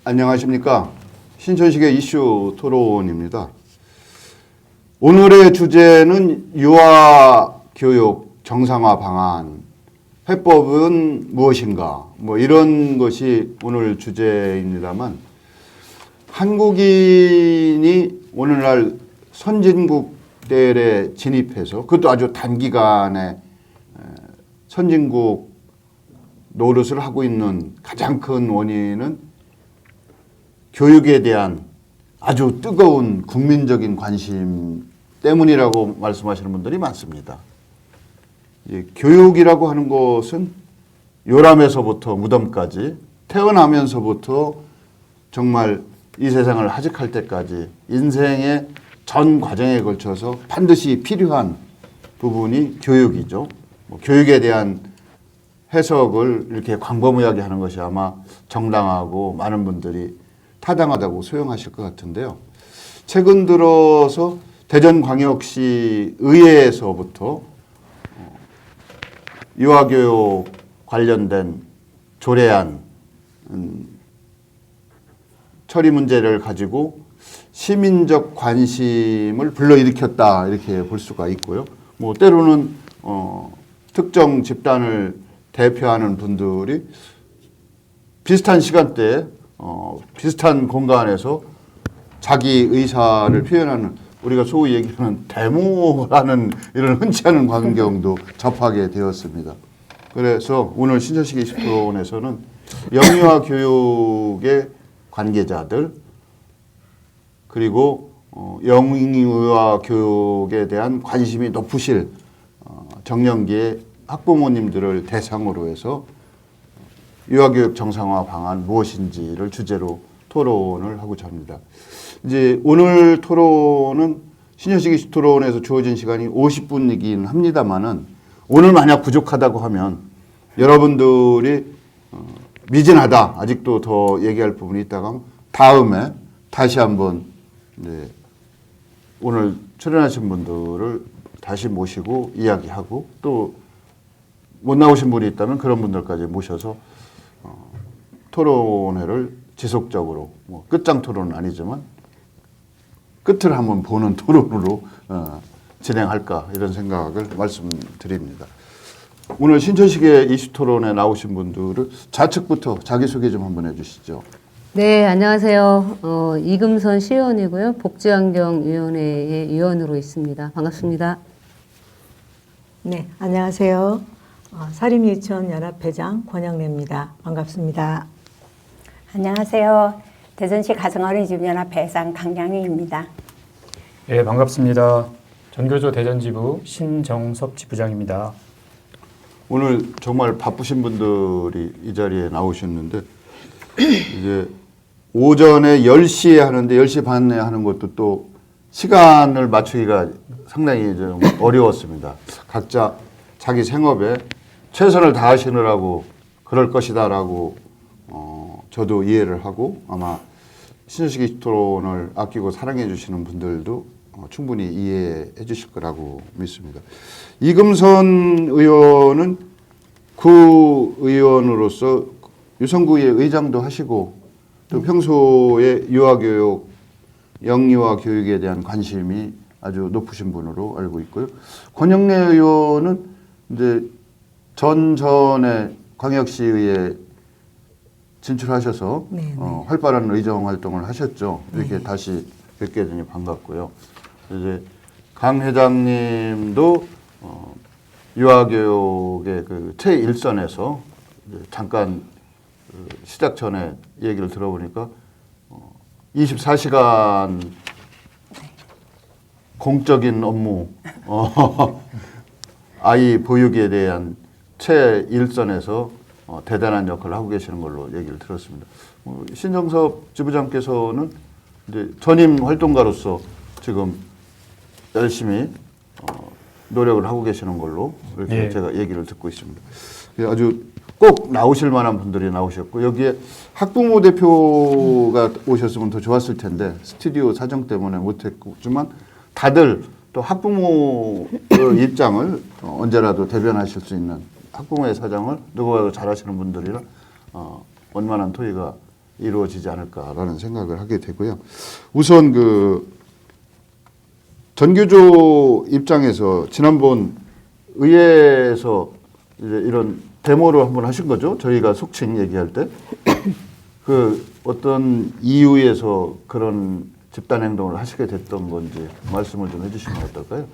안녕하십니까. 신천식의 이슈 토론입니다. 오늘의 주제는 유아교육 정상화 방안, 해법은 무엇인가, 이런 것이 오늘 주제입니다만, 한국인이 오늘날 선진국 대열에 진입해서, 그것도 아주 단기간에 선진국 노릇을 하고 있는 가장 큰 원인은 교육에 대한 아주 뜨거운 국민적인 관심 때문이라고 말씀하시는 분들이 많습니다. 교육이라고 하는 것은 요람에서부터 무덤까지 태어나면서부터 정말 이 세상을 하직할 때까지 인생의 전 과정에 걸쳐서 반드시 필요한 부분이 교육이죠. 교육에 대한 해석을 이렇게 광범위하게 하는 것이 아마 정당하고 많은 분들이 타당하다고 소용하실 것 같은데요. 최근 들어서 대전광역시 의회에서부터 유아교육 관련된 조례안 처리 문제를 가지고 시민적 관심을 불러일으켰다 이렇게 볼 수가 있고요. 때로는 특정 집단을 대표하는 분들이 비슷한 시간대에 비슷한 공간에서 자기 의사를 표현하는, 우리가 소위 얘기하는 데모라는 이런 흔치 않은 광경도 접하게 되었습니다. 그래서 오늘 신천식 20토론에서는 영유아 교육의 관계자들, 그리고 영유아 교육에 대한 관심이 높으실 정년기의 학부모님들을 대상으로 해서 유아교육 정상화 방안 무엇인지를 주제로 토론을 하고자 합니다. 이제 오늘 토론은 신천식 이슈 토론에서 주어진 시간이 50분이긴 합니다만은, 오늘 만약 부족하다고 하면 여러분들이 미진하다, 아직도 더 얘기할 부분이 있다고 하면 다음에 다시 한번 오늘 출연하신 분들을 다시 모시고 이야기하고, 또 못 나오신 분이 있다면 그런 분들까지 모셔서 토론회를 지속적으로, 끝장 토론은 아니지만 끝을 한번 보는 토론으로 진행할까 이런 생각을 말씀드립니다. 오늘 신천식의 이슈 토론에 나오신 분들을 좌측부터 자기소개 좀 한번 해주시죠. 네, 안녕하세요. 이금선 시의원이고요. 복지환경위원회의 위원으로 있습니다. 반갑습니다. 네, 안녕하세요. 사립유치원연합회장 권영래입니다. 반갑습니다. 안녕하세요. 대전시 가정어린이집연합 회장 강양희입니다. 네, 반갑습니다. 전교조 대전지부 신정섭 지부장입니다. 오늘 정말 바쁘신 분들이 이 자리에 나오셨는데, 이제 오전에 10시에 하는데 10시 반에 하는 것도 또 시간을 맞추기가 상당히 좀 어려웠습니다. 각자 자기 생업에 최선을 다하시느라고 그럴 것이다라고 저도 이해를 하고, 아마 신천식 이슈 토론을 아끼고 사랑해 주시는 분들도 충분히 이해해 주실 거라고 믿습니다. 이금선 의원은 구의원으로서 유성구의 의장도 하시고, 또 평소에 유아교육, 영유아 교육에 대한 관심이 아주 높으신 분으로 알고 있고요. 권영래 의원은 이제 전에 광역시의회 진출하셔서 활발한 의정 활동을 하셨죠. 이렇게 다시 뵙게 되니 반갑고요. 이제 강 회장님도 유아교육의 그 최일선에서 잠깐 시작 전에 얘기를 들어보니까 24시간 공적인 업무, 아이 보육에 대한 최일선에서 대단한 역할을 하고 계시는 걸로 얘기를 들었습니다. 신정섭 지부장께서는 이제 전임 활동가로서 지금 열심히 노력을 하고 계시는 걸로 이렇게 제가 얘기를 듣고 있습니다. 아주 꼭 나오실 만한 분들이 나오셨고, 여기에 학부모 대표가 오셨으면 더 좋았을 텐데 스튜디오 사정 때문에 못했지만, 다들 또 학부모 입장을 언제라도 대변하실 수 있는 학부모의 사정을 누구보다 잘하시는 분들이라 원만한 토의가 이루어지지 않을까라는 생각을 하게 되고요. 우선 그 전교조 입장에서 지난번 의회에서 이제 이런 데모를 한번 하신 거죠. 저희가 속칭 얘기할 때 그 어떤 이유에서 그런 집단 행동을 하시게 됐던 건지 말씀을 좀 해주시면 어떨까요?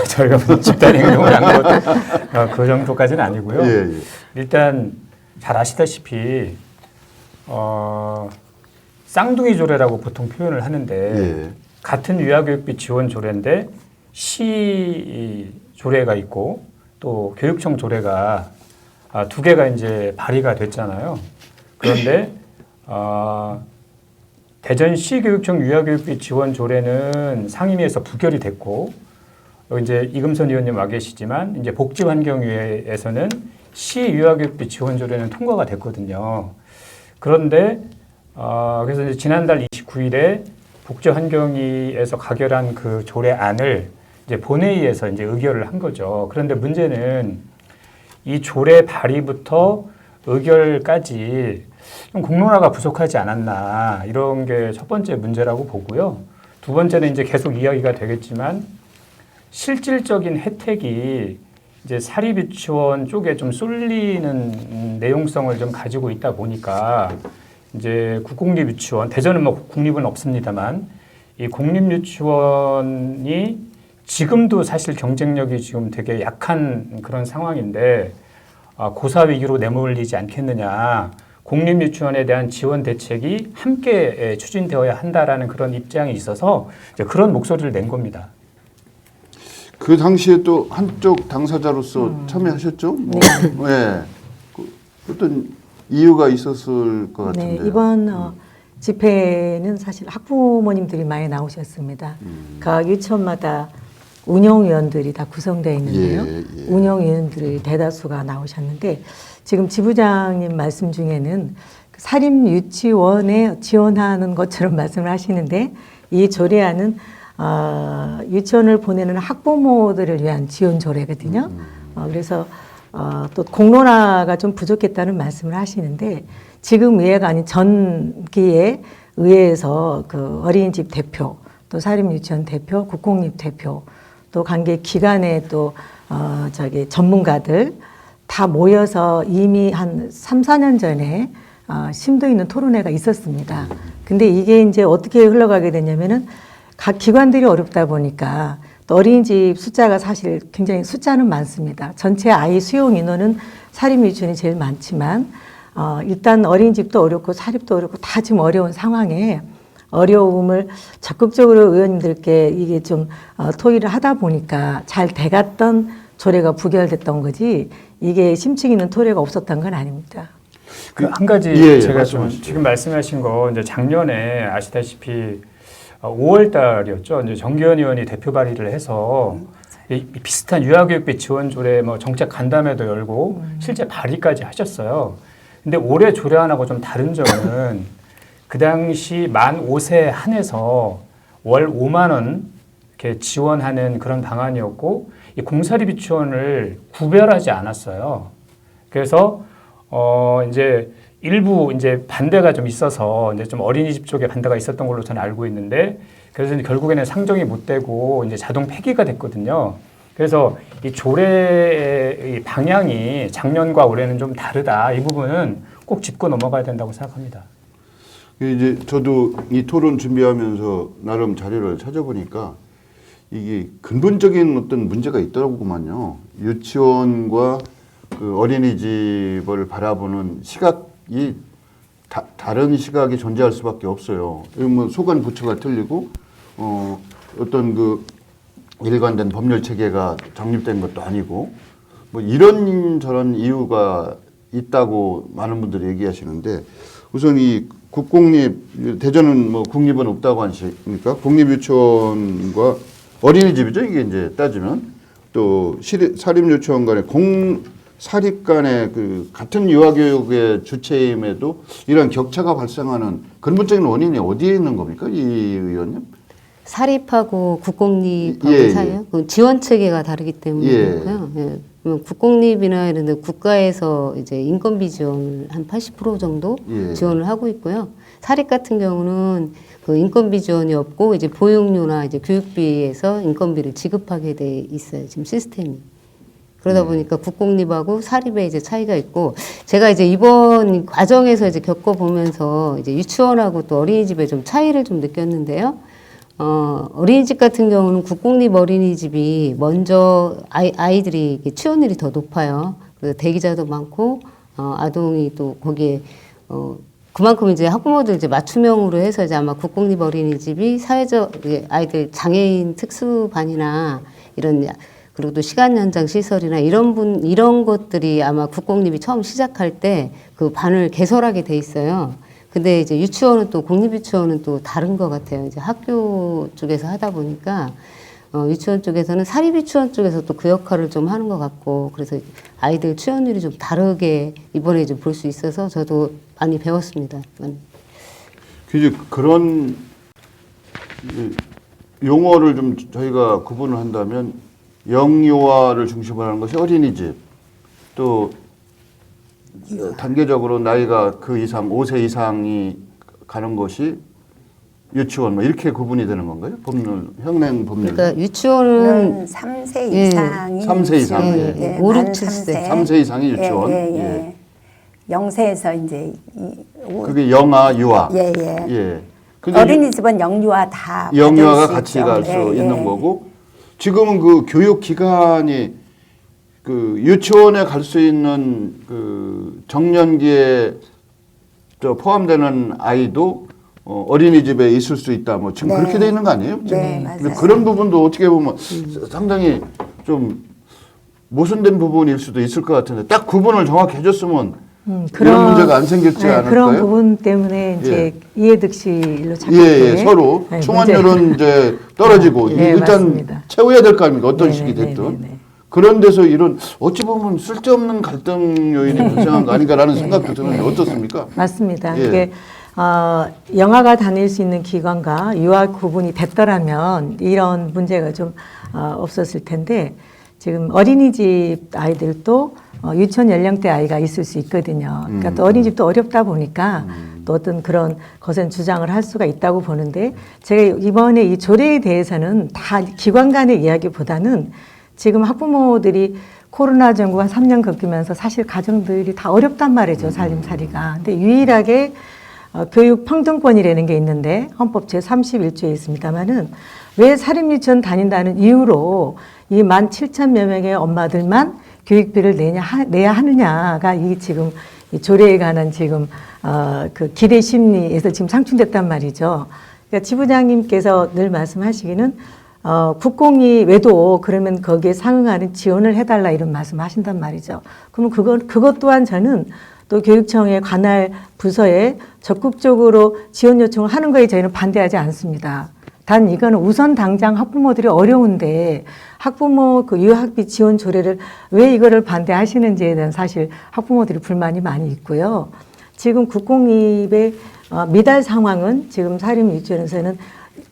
저희가 무슨 집단 행동을 한 것, 그 정도까지는 아니고요. 예. 일단 잘 아시다시피 쌍둥이 조례라고 보통 표현을 하는데 예. 같은 유아교육비 지원 조례인데 시 조례가 있고 또 교육청 조례가 두 개가 이제 발의가 됐잖아요. 그런데 대전시 교육청 유아교육비 지원 조례는 상임위에서 부결이 됐고 이제 이금선 의원님 와 계시지만 이제 복지환경위에서는 시 유아교육비 지원 조례는 통과가 됐거든요. 그런데 그래서 이제 지난달 29일에 복지환경위에서 가결한 그 조례안을 이제 본회의에서 이제 의결을 한 거죠. 그런데 문제는 이 조례 발의부터 의결까지 좀 공론화가 부족하지 않았나 이런 게 첫 번째 문제라고 보고요. 두 번째는 이제 계속 이야기가 되겠지만 실질적인 혜택이 이제 사립유치원 쪽에 좀 쏠리는 내용성을 좀 가지고 있다 보니까 이제 국공립유치원, 대전은 뭐 국립은 없습니다만 이 공립유치원이 지금도 사실 경쟁력이 지금 되게 약한 그런 상황인데 고사 위기로 내몰리지 않겠느냐. 공립유치원에 대한 지원 대책이 함께 추진되어야 한다라는 그런 입장이 있어서 이제 그런 목소리를 낸 겁니다. 그 당시에 또 한쪽 당사자로서 참여하셨죠? 네. 어떤 이유가 있었을 것 같은데. 네, 이번 집회는 사실 학부모님들이 많이 나오셨습니다. 각 유치원마다 운영위원들이 다 구성되어 있는데요. 예. 운영위원들이 대다수가 나오셨는데 지금 지부장님 말씀 중에는 사립유치원에 지원하는 것처럼 말씀을 하시는데 이 조례안은 유치원을 보내는 학부모들을 위한 지원 조례거든요. 그래서 또 공론화가 좀 부족했다는 말씀을 하시는데 지금 의회가 아닌 전기에 의회에서 그 어린이집 대표, 또 사립유치원 대표, 국공립 대표, 또 관계 기관의 또 전문가들 다 모여서 이미 한 3, 4년 전에 심도 있는 토론회가 있었습니다. 근데 이게 이제 어떻게 흘러가게 됐냐면은 각 기관들이 어렵다 보니까 또 어린이집 숫자가 사실 굉장히 숫자는 많습니다. 전체 아이 수용 인원은 사립유치원이 제일 많지만 일단 어린이집도 어렵고 사립도 어렵고 다 지금 어려운 상황에 어려움을 적극적으로 의원님들께 이게 좀 토의를 하다 보니까 잘 돼갔던 조례가 부결됐던 거지 이게 심층 있는 토의가 없었던 건 아닙니다. 그 한 가지 예, 제가 말씀하시죠. 지금 말씀하신 거 이제 작년에 아시다시피 5월 달이었죠. 이제 정기현 의원이 대표 발의를 해서 이 비슷한 유아교육비 지원 조례 뭐 정책 간담회도 열고 실제 발의까지 하셨어요. 근데 올해 조례안하고 좀 다른 점은 그 당시 만 5세 한해서 월 5만 원 이렇게 지원하는 그런 방안이었고 이 공사립 유치원을 구별하지 않았어요. 그래서 이제 일부 이제 반대가 좀 있어서 이제 좀 어린이집 쪽에 반대가 있었던 걸로 저는 알고 있는데 그래서 이제 결국에는 상정이 못 되고 이제 자동 폐기가 됐거든요. 그래서 이 조례의 방향이 작년과 올해는 좀 다르다. 이 부분은 꼭 짚고 넘어가야 된다고 생각합니다. 이제 저도 이 토론 준비하면서 나름 자료를 찾아보니까 이게 근본적인 어떤 문제가 있더라고만요. 유치원과 그 어린이집을 바라보는 시각이 다른 시각이 존재할 수밖에 없어요. 뭐 소관 부처가 틀리고 어떤 그 일관된 법률 체계가 정립된 것도 아니고 뭐 이런 저런 이유가 있다고 많은 분들이 얘기하시는데 우선 이 국공립 대전은 뭐 국립은 없다고 하시니까 공립유치원과 어린이집이죠 이게 이제 따지면 또 사립유치원 간의 사립 간의 그 같은 유아교육의 주체임에도 이런 격차가 발생하는 근본적인 원인이 어디에 있는 겁니까 이 의원님? 사립하고 국공립하고 예, 사이요? 지원 체계가 다르기 때문이고요. 예. 그러면 국공립이나 이런 데 국가에서 이제 인건비 지원을 한 80% 정도 예. 지원을 하고 있고요. 사립 같은 경우는 그 인건비 지원이 없고 이제 보육료나 이제 교육비에서 인건비를 지급하게 돼 있어요. 지금 시스템이. 그러다 보니까 국공립하고 사립에 이제 차이가 있고, 제가 이제 이번 과정에서 이제 겪어보면서 이제 유치원하고 또 어린이집에 좀 차이를 좀 느꼈는데요. 어린이집 같은 경우는 국공립 어린이집이 먼저 아이들이 취업률이 더 높아요. 그래서 대기자도 많고, 아동이 또 거기에, 그만큼 이제 학부모들 이제 맞춤형으로 해서 이제 아마 국공립 어린이집이 사회적 아이들 장애인 특수반이나 이런 그리고 또 시간 연장 시설이나 이런 것들이 아마 국공립이 처음 시작할 때 그 반을 개설하게 돼 있어요. 근데 이제 유치원은 또 공립유치원은 또 다른 것 같아요. 이제 학교 쪽에서 하다 보니까 유치원 쪽에서는 사립유치원 쪽에서 또 그 역할을 좀 하는 것 같고, 그래서 아이들 취업률이 좀 다르게 이번에 좀 볼 수 있어서 저도 많이 배웠습니다. 이제 그런 용어를 좀 저희가 구분을 한다면 영유아를 중심으로 하는 것이 어린이집, 또 단계적으로 나이가 그 이상 5세 이상이 가는 것이 유치원 뭐 이렇게 구분이 되는 건가요? 법률 현행 법률. 그러니까 유치원은 3세 예. 이상이 3세 이상, 예, 예. 5, 6, 7세. 3세 이상이 유치원. 예. 0세에서 이제 그게 영아, 유아. 예. 예. 근데 어린이집은 영유아 다 영유아가 받을 수 같이 있죠. 갈 수 예, 있는 예. 거고, 지금은 그 교육 기간이 그 유치원에 갈 수 있는 그 정년기에 포함되는 아이도 어린이집에 있을 수 있다. 뭐 지금 네. 그렇게 돼 있는 거 아니에요? 지금? 네, 근데 맞아요. 그런 부분도 어떻게 보면 상당히 좀 모순된 부분일 수도 있을 것 같은데, 딱 구분을 정확히 해줬으면 이런 문제가 안 생겼지 않을까요? 그런 부분 때문에 이제 이해득실로 찾을 때 서로 네, 충원율은 이제 떨어지고 네, 일단 맞습니다. 채워야 될 거 아닙니까? 어떤 네, 식이 네, 됐든. 네, 네. 그런 데서 이런 어찌 보면 쓸데없는 갈등 요인이 발생한 거 아닌가라는 생각도 드는데 어떻습니까? 맞습니다. 예. 이게 영아가 다닐 수 있는 기관과 유아 구분이 됐더라면 이런 문제가 좀 없었을 텐데, 지금 어린이집 아이들도 유치원 연령대 아이가 있을 수 있거든요. 그러니까 또 어린이집도 어렵다 보니까 또 어떤 그런 거센 주장을 할 수가 있다고 보는데, 제가 이번에 이 조례에 대해서는 다 기관 간의 이야기보다는 지금 학부모들이 코로나 전후 한 3년 겪으면서 사실 가정들이 다 어렵단 말이죠, 살림살이가. 근데 유일하게 교육 평등권이라는 게 있는데 헌법 제31조에 있습니다만은 왜 사립유치원 다닌다는 이유로 이 17,000여 명의 엄마들만 교육비를 내야 하느냐가 이 지금 이 조례에 관한 지금 그 기대 심리에서 지금 상충됐단 말이죠. 그러니까 지부장님께서 늘 말씀하시기는 국공이 외도 그러면 거기에 상응하는 지원을 해달라 이런 말씀하신단 말이죠. 그러면 그것 또한 저는 또 교육청의 관할 부서에 적극적으로 지원 요청을 하는 거에 저희는 반대하지 않습니다. 단 이거는 우선 당장 학부모들이 어려운데 학부모 그 유학비 지원 조례를 왜 이거를 반대하시는지에 대한 사실 학부모들이 불만이 많이 있고요. 지금 국공립의 미달 상황은 지금 사립유치원에서는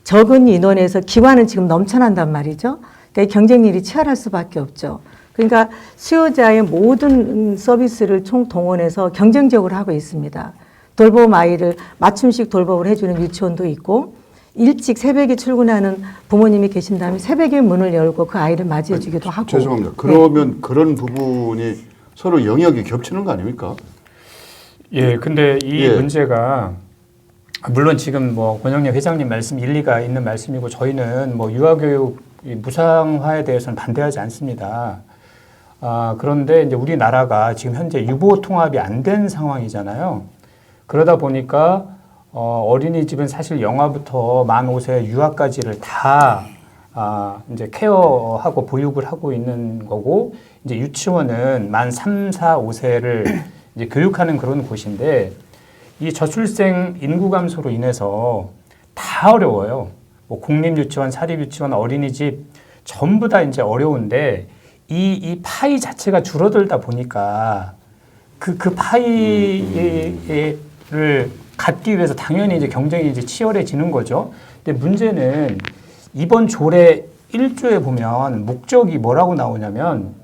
적은 인원에서 기관은 지금 넘쳐난단 말이죠. 그러니까 경쟁률이 치열할 수밖에 없죠. 그러니까 수요자의 모든 서비스를 총동원해서 경쟁적으로 하고 있습니다. 돌봄 아이를 맞춤식 돌봄을 해주는 유치원도 있고, 일찍 새벽에 출근하는 부모님이 계신다면 새벽에 문을 열고 그 아이를 맞이해 주기도 하고. 죄송합니다. 그러면 그런 부분이 서로 영역이 겹치는 거 아닙니까? 예, 근데 이 예. 문제가 물론 지금 뭐 권영래 회장님 말씀 일리가 있는 말씀이고, 저희는 뭐 유아교육 무상화에 대해서는 반대하지 않습니다. 그런데 이제 우리나라가 지금 현재 유보 통합이 안 된 상황이잖아요. 그러다 보니까 어린이집은 사실 영아부터 만 5세 유아까지를 다 이제 케어하고 보육을 하고 있는 거고, 이제 유치원은 만 3, 4, 5세를 이제 교육하는 그런 곳인데, 이 저출생 인구 감소로 인해서 다 어려워요. 뭐 공립유치원, 사립유치원, 어린이집 전부 다 이제 어려운데, 이 파이 자체가 줄어들다 보니까 그 파이를 갖기 위해서 당연히 이제 경쟁이 이제 치열해지는 거죠. 근데 문제는 이번 조례 1조에 보면 목적이 뭐라고 나오냐면,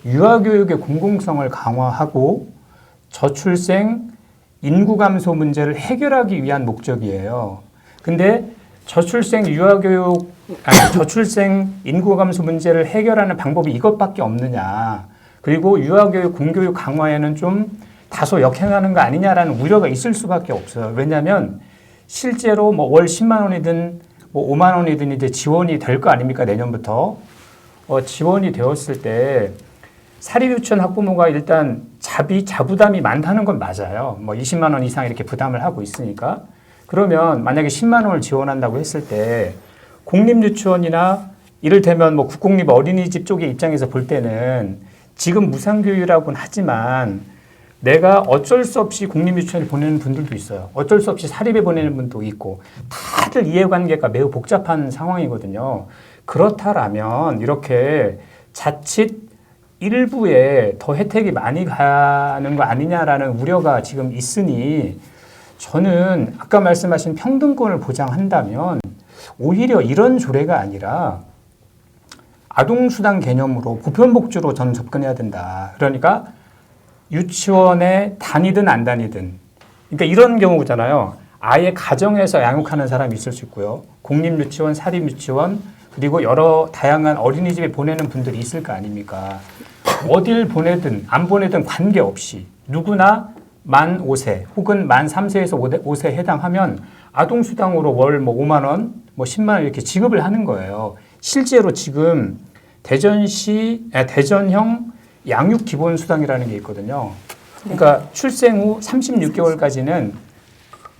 유아교육의 공공성을 강화하고 저출생 인구 감소 문제를 해결하기 위한 목적이에요. 근데 저출생 저출생 인구 감소 문제를 해결하는 방법이 이것밖에 없느냐. 그리고 유아교육 공교육 강화에는 좀 다소 역행하는 거 아니냐라는 우려가 있을 수밖에 없어요. 왜냐하면 실제로 뭐 월 10만 원이든 뭐 5만 원이든 이제 지원이 될 거 아닙니까? 내년부터. 지원이 되었을 때 사립유치원 학부모가 일단 자부담이 많다는 건 맞아요. 뭐 20만 원 이상 이렇게 부담을 하고 있으니까. 그러면 만약에 10만 원을 지원한다고 했을 때 공립유치원이나 이를테면 뭐 국공립 어린이집 쪽의 입장에서 볼 때는 지금 무상교육이라고는 하지만 내가 어쩔 수 없이 공립유치원에 보내는 분들도 있어요. 어쩔 수 없이 사립에 보내는 분도 있고 다들 이해관계가 매우 복잡한 상황이거든요. 그렇다라면 이렇게 자칫 일부에 더 혜택이 많이 가는 거 아니냐라는 우려가 지금 있으니 저는 아까 말씀하신 평등권을 보장한다면 오히려 이런 조례가 아니라 아동수당 개념으로 보편복지로 저는 접근해야 된다. 그러니까 유치원에 다니든 안 다니든 그러니까 이런 경우잖아요. 아예 가정에서 양육하는 사람이 있을 수 있고요. 공립유치원, 사립유치원 그리고 여러 다양한 어린이집에 보내는 분들이 있을 거 아닙니까? 어딜 보내든 안 보내든 관계없이 누구나 만 5세 혹은 만 3세에서 5세에 해당하면 아동수당으로 월 뭐 5만 원, 뭐 10만 원 이렇게 지급을 하는 거예요. 실제로 지금 대전형 양육기본수당이라는 게 있거든요. 그러니까 출생 후 36개월까지는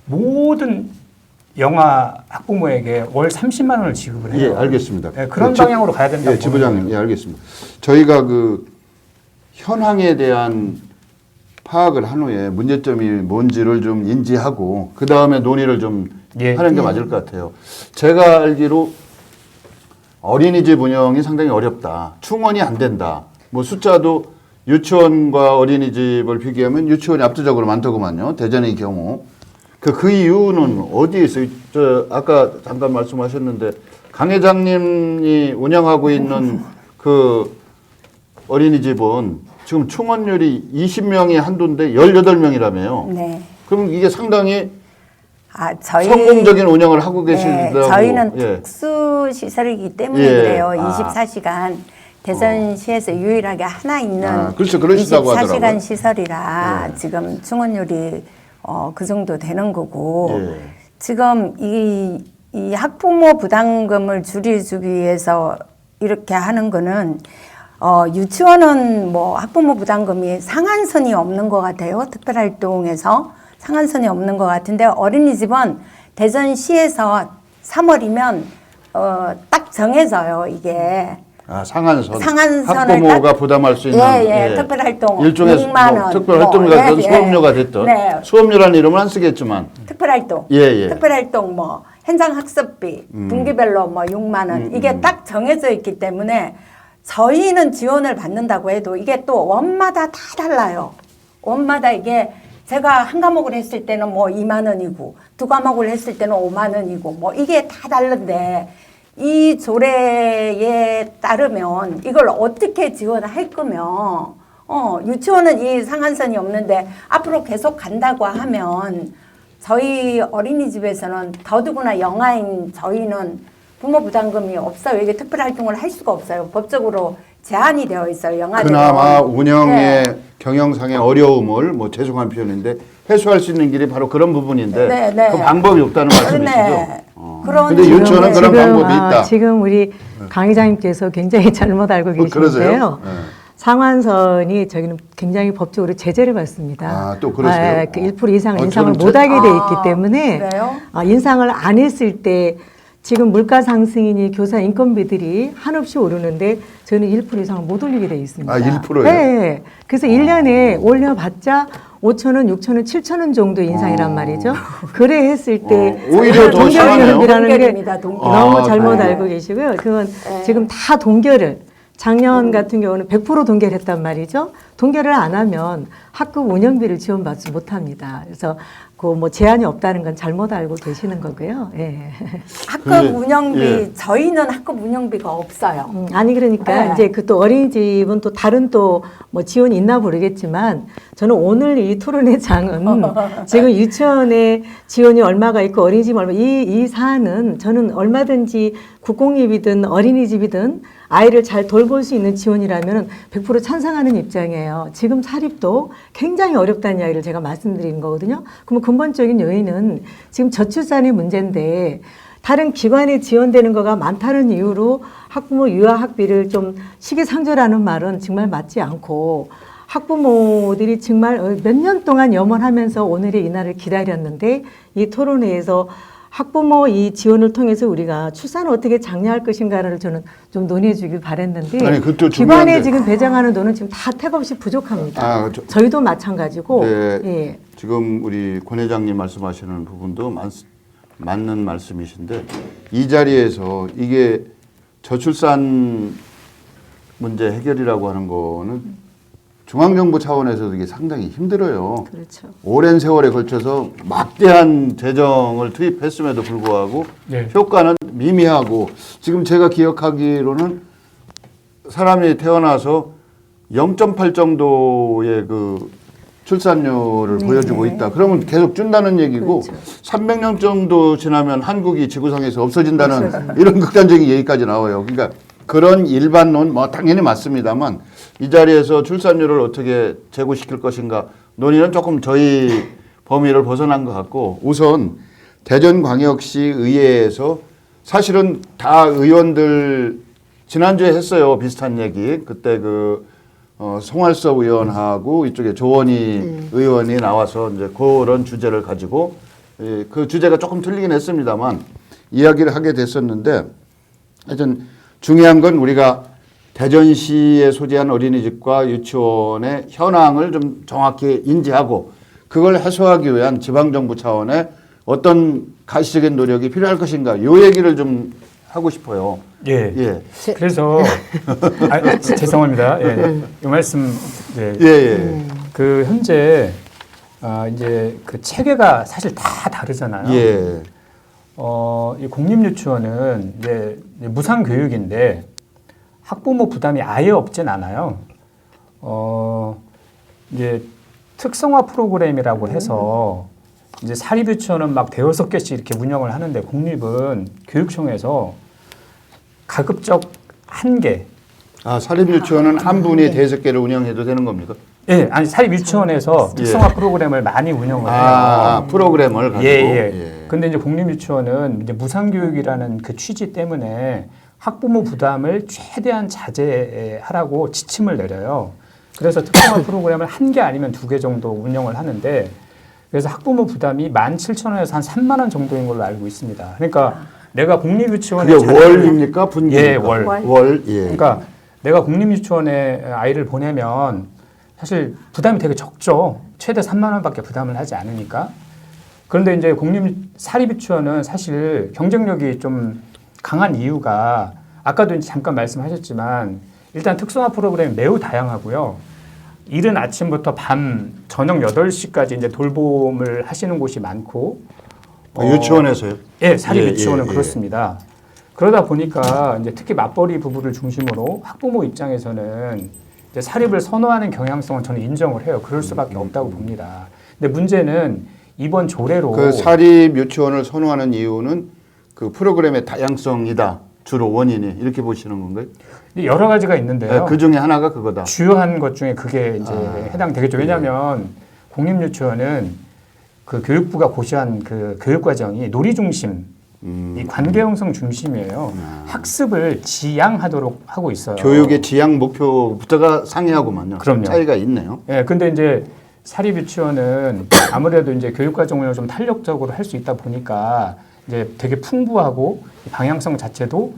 모든 영아 학부모에게 월 30만 원을 지급을 해요. 예, 알겠습니다. 네, 그런 방향으로 가야 된다고. 예, 지부장님, 예, 알겠습니다. 저희가 그 현황에 대한 파악을 한 후에 문제점이 뭔지를 좀 인지하고 그 다음에 논의를 좀 하는 게 맞을 것 같아요. 제가 알기로 어린이집 운영이 상당히 어렵다. 충원이 안 된다. 뭐 숫자도 유치원과 어린이집을 비교하면 유치원이 압도적으로 많더구만요. 대전의 경우. 그 이유는 어디에 있어요? 아까 잠깐 말씀하셨는데 강 회장님이 운영하고 있는 그 어린이집은 지금 충원율이 20명이 한도인데 18명이라며요. 네. 그럼 이게 상당히 저희 성공적인 운영을 하고 계신다고. 저희는 예. 특수 시설이기 때문에 예. 그래요. 24시간 대전시에서 유일하게 하나 있는 그렇죠. 그러시다고 24시간 하더라고요. 시설이라 예. 지금 충원율이 그 정도 되는 거고 예. 지금 이 학부모 부담금을 줄여주기 위해서 이렇게 하는 거는 유치원은 뭐 학부모 부담금이 상한선이 없는 것 같아요. 특별활동에서 상한선이 없는 것 같은데 어린이집은 대전시에서 3월이면 딱 정해져요. 이게 상한선을 학부모가 부담할 수 있는 특별활동 일종의 6만 원 특별활동료가 됐든 수업료가 됐든 수업료라는 이름은 안 쓰겠지만 특별활동 특별활동 뭐 현장 학습비 분기별로 뭐 6만 원 이게 딱 정해져 있기 때문에 저희는 지원을 받는다고 해도 이게 또 원마다 다 달라요. 원마다 이게 제가 한 과목을 했을 때는 뭐 2만 원이고 두 과목을 했을 때는 5만 원이고 뭐 이게 다 다른데 이 조례에 따르면 이걸 어떻게 지원할 거면 유치원은 이 상한선이 없는데 앞으로 계속 간다고 하면 저희 어린이집에서는 더더구나 영아인 저희는 부모 부담금이 없어요. 이게 특별활동을 할 수가 없어요. 법적으로 제한이 되어 있어요. 영아들은. 그나마 운영의 경영상의 어려움을 뭐 죄송한 표현인데 해소할 수 있는 길이 바로 그런 부분인데 그 방법이 없다는 말씀이시죠? 그런데 유치원은 그런 방법이 있다. 지금 우리 강 회장님께서 굉장히 잘못 알고 계시는데요. 상한선이 저기는 굉장히 법적으로 제재를 받습니다. 또 그러세요? 그 1% 이상 인상을 못하게 돼 있기 때문에 그래요? 인상을 안 했을 때 지금 물가 상승이니 교사 인건비들이 한없이 오르는데 저는 1% 이상을 못 올리게 돼 있습니다. 1%요? 네. 그래서 1년에 올려봤자 5,000원, 6,000원, 7,000원 정도 인상이란 말이죠. 그래 했을 때 오히려 더 동결이라는 게 동결. 너무 잘못 알고 계시고요. 그건 지금 다 동결을 작년 같은 경우는 100% 동결했단 말이죠. 동결을 안 하면 학급 운영비를 지원받지 못합니다. 그래서 그 뭐 제한이 없다는 건 잘못 알고 계시는 거고요. 예. 학급 근데, 운영비 예. 저희는 학급 운영비가 없어요. 아니 그러니까 네. 이제 그 또 어린이집은 또 다른 또 뭐 지원이 있나 모르겠지만 저는 오늘 이 토론회 장은 지금 유치원에 지원이 얼마가 있고 어린이집 얼마 이 사안은 저는 얼마든지 국공립이든 어린이집이든 아이를 잘 돌볼 수 있는 지원이라면 100% 찬성하는 입장이에요. 지금 사립도 굉장히 어렵다는 이야기를 제가 말씀드린 거거든요. 그러면 근본적인 요인은 지금 저출산의 문제인데 다른 기관에 지원되는 거가 많다는 이유로 학부모 유아학비를 좀 시기상조라는 말은 정말 맞지 않고 학부모들이 정말 몇 년 동안 염원하면서 오늘의 이날을 기다렸는데 이 토론회에서 학부모 이 지원을 통해서 우리가 출산을 어떻게 장려할 것인가를 저는 좀 논의해 주길 바랬는데 아니, 그것도 기관에 중요한데. 지금 배정하는 돈은 지금 다 택없이 부족합니다. 아, 저희도 마찬가지고 네, 예. 지금 우리 권 회장님 말씀하시는 부분도 맞는 말씀이신데 이 자리에서 이게 저출산 문제 해결이라고 하는 거는 중앙정부 차원에서도 이게 상당히 힘들어요. 그렇죠. 오랜 세월에 걸쳐서 막대한 재정을 투입했음에도 불구하고 네. 효과는 미미하고 지금 제가 기억하기로는 사람이 태어나서 0.8 정도의 그 출산율을 보여주고 있다. 그러면 계속 준다는 얘기고 그렇죠. 300년 정도 지나면 한국이 지구상에서 없어진다는 이런 극단적인 얘기까지 나와요. 그러니까 그런 일반론 뭐 당연히 맞습니다만 이 자리에서 출산율을 어떻게 제고시킬 것인가 논의는 조금 저희 범위를 벗어난 것 같고 우선 대전광역시 의회에서 사실은 다 의원들 지난주에 했어요. 비슷한 얘기. 그때 송할섭 의원하고 이쪽에 조원희 의원이 나와서 이제 그런 주제를 가지고 그 주제가 조금 틀리긴 했습니다만 이야기를 하게 됐었는데 하여튼 중요한 건 우리가 대전시에 소재한 어린이집과 유치원의 현황을 좀 정확히 인지하고 그걸 해소하기 위한 지방정부 차원의 어떤 가시적인 노력이 필요할 것인가 이 얘기를 좀 하고 싶어요. 예. 예. 그래서 죄송합니다. 예. 이 말씀 예. 예. 그 현재 이제 그 체계가 사실 다 다르잖아요. 예. 이 공립유치원은 이제 무상 교육인데 학부모 부담이 아예 없진 않아요. 이제 특성화 프로그램이라고 해서 이제 사립유치원은 막 대여섯 개씩 이렇게 운영을 하는데 공립은 교육청에서 가급적 한 개. 아, 사립유치원은 한 분이 대여섯 개를 운영해도 되는 겁니까? 예, 아니 사립유치원에서 예. 특성화 프로그램을 많이 운영을 해요. 아, 프로그램을 가지고. 예. 근데 이제 공립유치원은 이제 무상교육이라는 그 취지 때문에 학부모 부담을 최대한 자제하라고 지침을 내려요. 그래서 특성화 프로그램을 한 개 아니면 두 개 정도 운영을 하는데 그래서 학부모 부담이 17,000원에서 한 3만 원 정도인 걸로 알고 있습니다. 그러니까 내가 공립유치원에 그게 월입니까? 분기입니까? 예, 월. 월. 예. 그러니까 내가 공립유치원에 아이를 보내면 사실 부담이 되게 적죠. 최대 3만 원밖에 부담을 하지 않으니까. 그런데 이제 사립유치원은 사실 경쟁력이 좀 강한 이유가 아까도 이제 잠깐 말씀하셨지만 일단 특성화 프로그램이 매우 다양하고요. 이른 아침부터 밤 저녁 8시까지 이제 돌봄을 하시는 곳이 많고 유치원에서요? 예, 사립 유치원은 예. 그렇습니다. 그러다 보니까 이제 특히 맞벌이 부부를 중심으로 학부모 입장에서는 이제 사립을 선호하는 경향성은 저는 인정을 해요. 그럴 수밖에 없다고 봅니다. 근데 문제는 이번 조례로 그 사립 유치원을 선호하는 이유는 그 프로그램의 다양성이다. 주로 원인이 이렇게 보시는 건가요? 여러 가지가 있는데요. 네, 그 중에 하나가 그거다. 주요한 것 중에 그게 이제 해당되겠죠. 왜냐하면 공립유치원은 그 교육부가 고시한 그 교육과정이 놀이 중심, 이 관계 형성 중심이에요. 학습을 지향하도록 하고 있어요. 교육의 지향 목표부터가 상이하고만요. 그럼요. 차이가 있네요. 예, 근데 이제 사립 유치원은 아무래도 이제 교육과정을 좀 탄력적으로 할 수 있다 보니까 이제 되게 풍부하고 방향성 자체도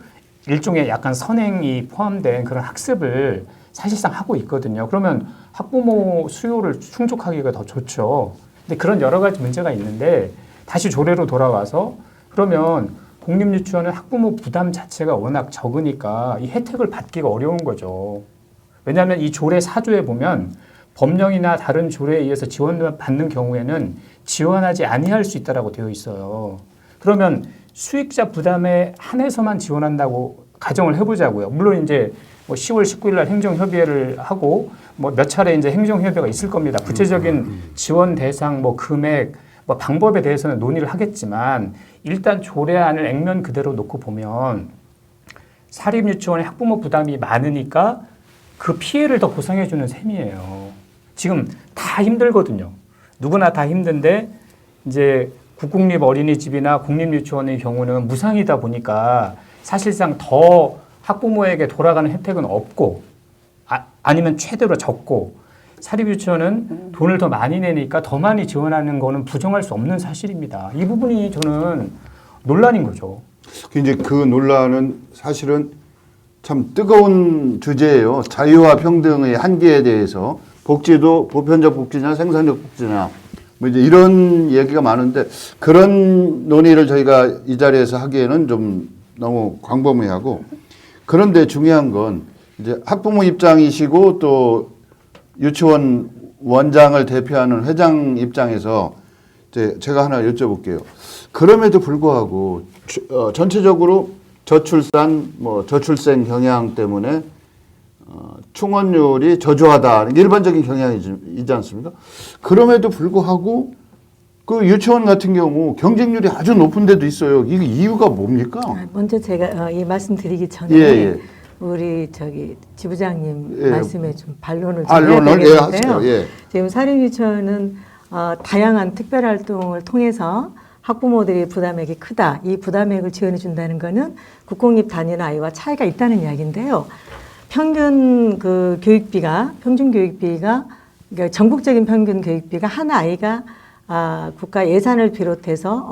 일종의 약간 선행이 포함된 그런 학습을 사실상 하고 있거든요. 그러면 학부모 수요를 충족하기가 더 좋죠. 근데 그런 여러 가지 문제가 있는데 다시 조례로 돌아와서 그러면 공립유치원은 학부모 부담 자체가 워낙 적으니까 이 혜택을 받기가 어려운 거죠. 왜냐하면 이 조례 4조에 보면 법령이나 다른 조례에 의해서 지원을 받는 경우에는 지원하지 아니할 수 있다라고 되어 있어요. 그러면 수익자 부담에 한해서만 지원한다고 가정을 해보자고요. 물론 이제 뭐 10월 19일 날 행정협의회를 하고 뭐 몇 차례 이제 행정협의회가 있을 겁니다. 구체적인 지원 대상, 뭐 금액, 뭐 방법에 대해서는 논의를 하겠지만 일단 조례안을 액면 그대로 놓고 보면 사립유치원의 학부모 부담이 많으니까 그 피해를 더 보상해주는 셈이에요. 지금 다 힘들거든요. 누구나 다 힘든데 이제 국공립 어린이집이나 공립유치원의 경우는 무상이다 보니까 사실상 더 학부모에게 돌아가는 혜택은 없고 아니면 최대로 적고 사립유치원은 돈을 더 많이 내니까 더 많이 지원하는 거는 부정할 수 없는 사실입니다. 이 부분이 저는 논란인 거죠. 이제 그 논란은 사실은 참 뜨거운 주제예요. 자유와 평등의 한계에 대해서 복지도 보편적 복지냐 생산적 복지냐 뭐 이제 이런 얘기가 많은데 그런 논의를 저희가 이 자리에서 하기에는 좀 너무 광범위하고 그런데 중요한 건 이제 학부모 입장이시고 또 유치원 원장을 대표하는 회장 입장에서 이제 제가 하나 여쭤볼게요. 그럼에도 불구하고 전체적으로 저출산, 뭐 저출생 경향 때문에 충원율이 저조하다. 일반적인 경향이지 않습니까? 그럼에도 불구하고 그 유치원 같은 경우 경쟁률이 아주 높은 데도 있어요. 이게 이유가 뭡니까? 먼저 제가 이 말씀 드리기 전에 예. 우리 저기 지부장님 예. 말씀에 좀 반론을 좀 반론을 해야 하세요. 되겠는데요. 예. 지금 사립유치원은 다양한 특별활동을 통해서 학부모들의 부담액이 크다. 이 부담액을 지원해 준다는 것은 국공립 단위의 아이와 차이가 있다는 이야기인데요. 평균 교육비가 그러니까 전국적인 평균 교육비가 한 아이가 국가 예산을 비롯해서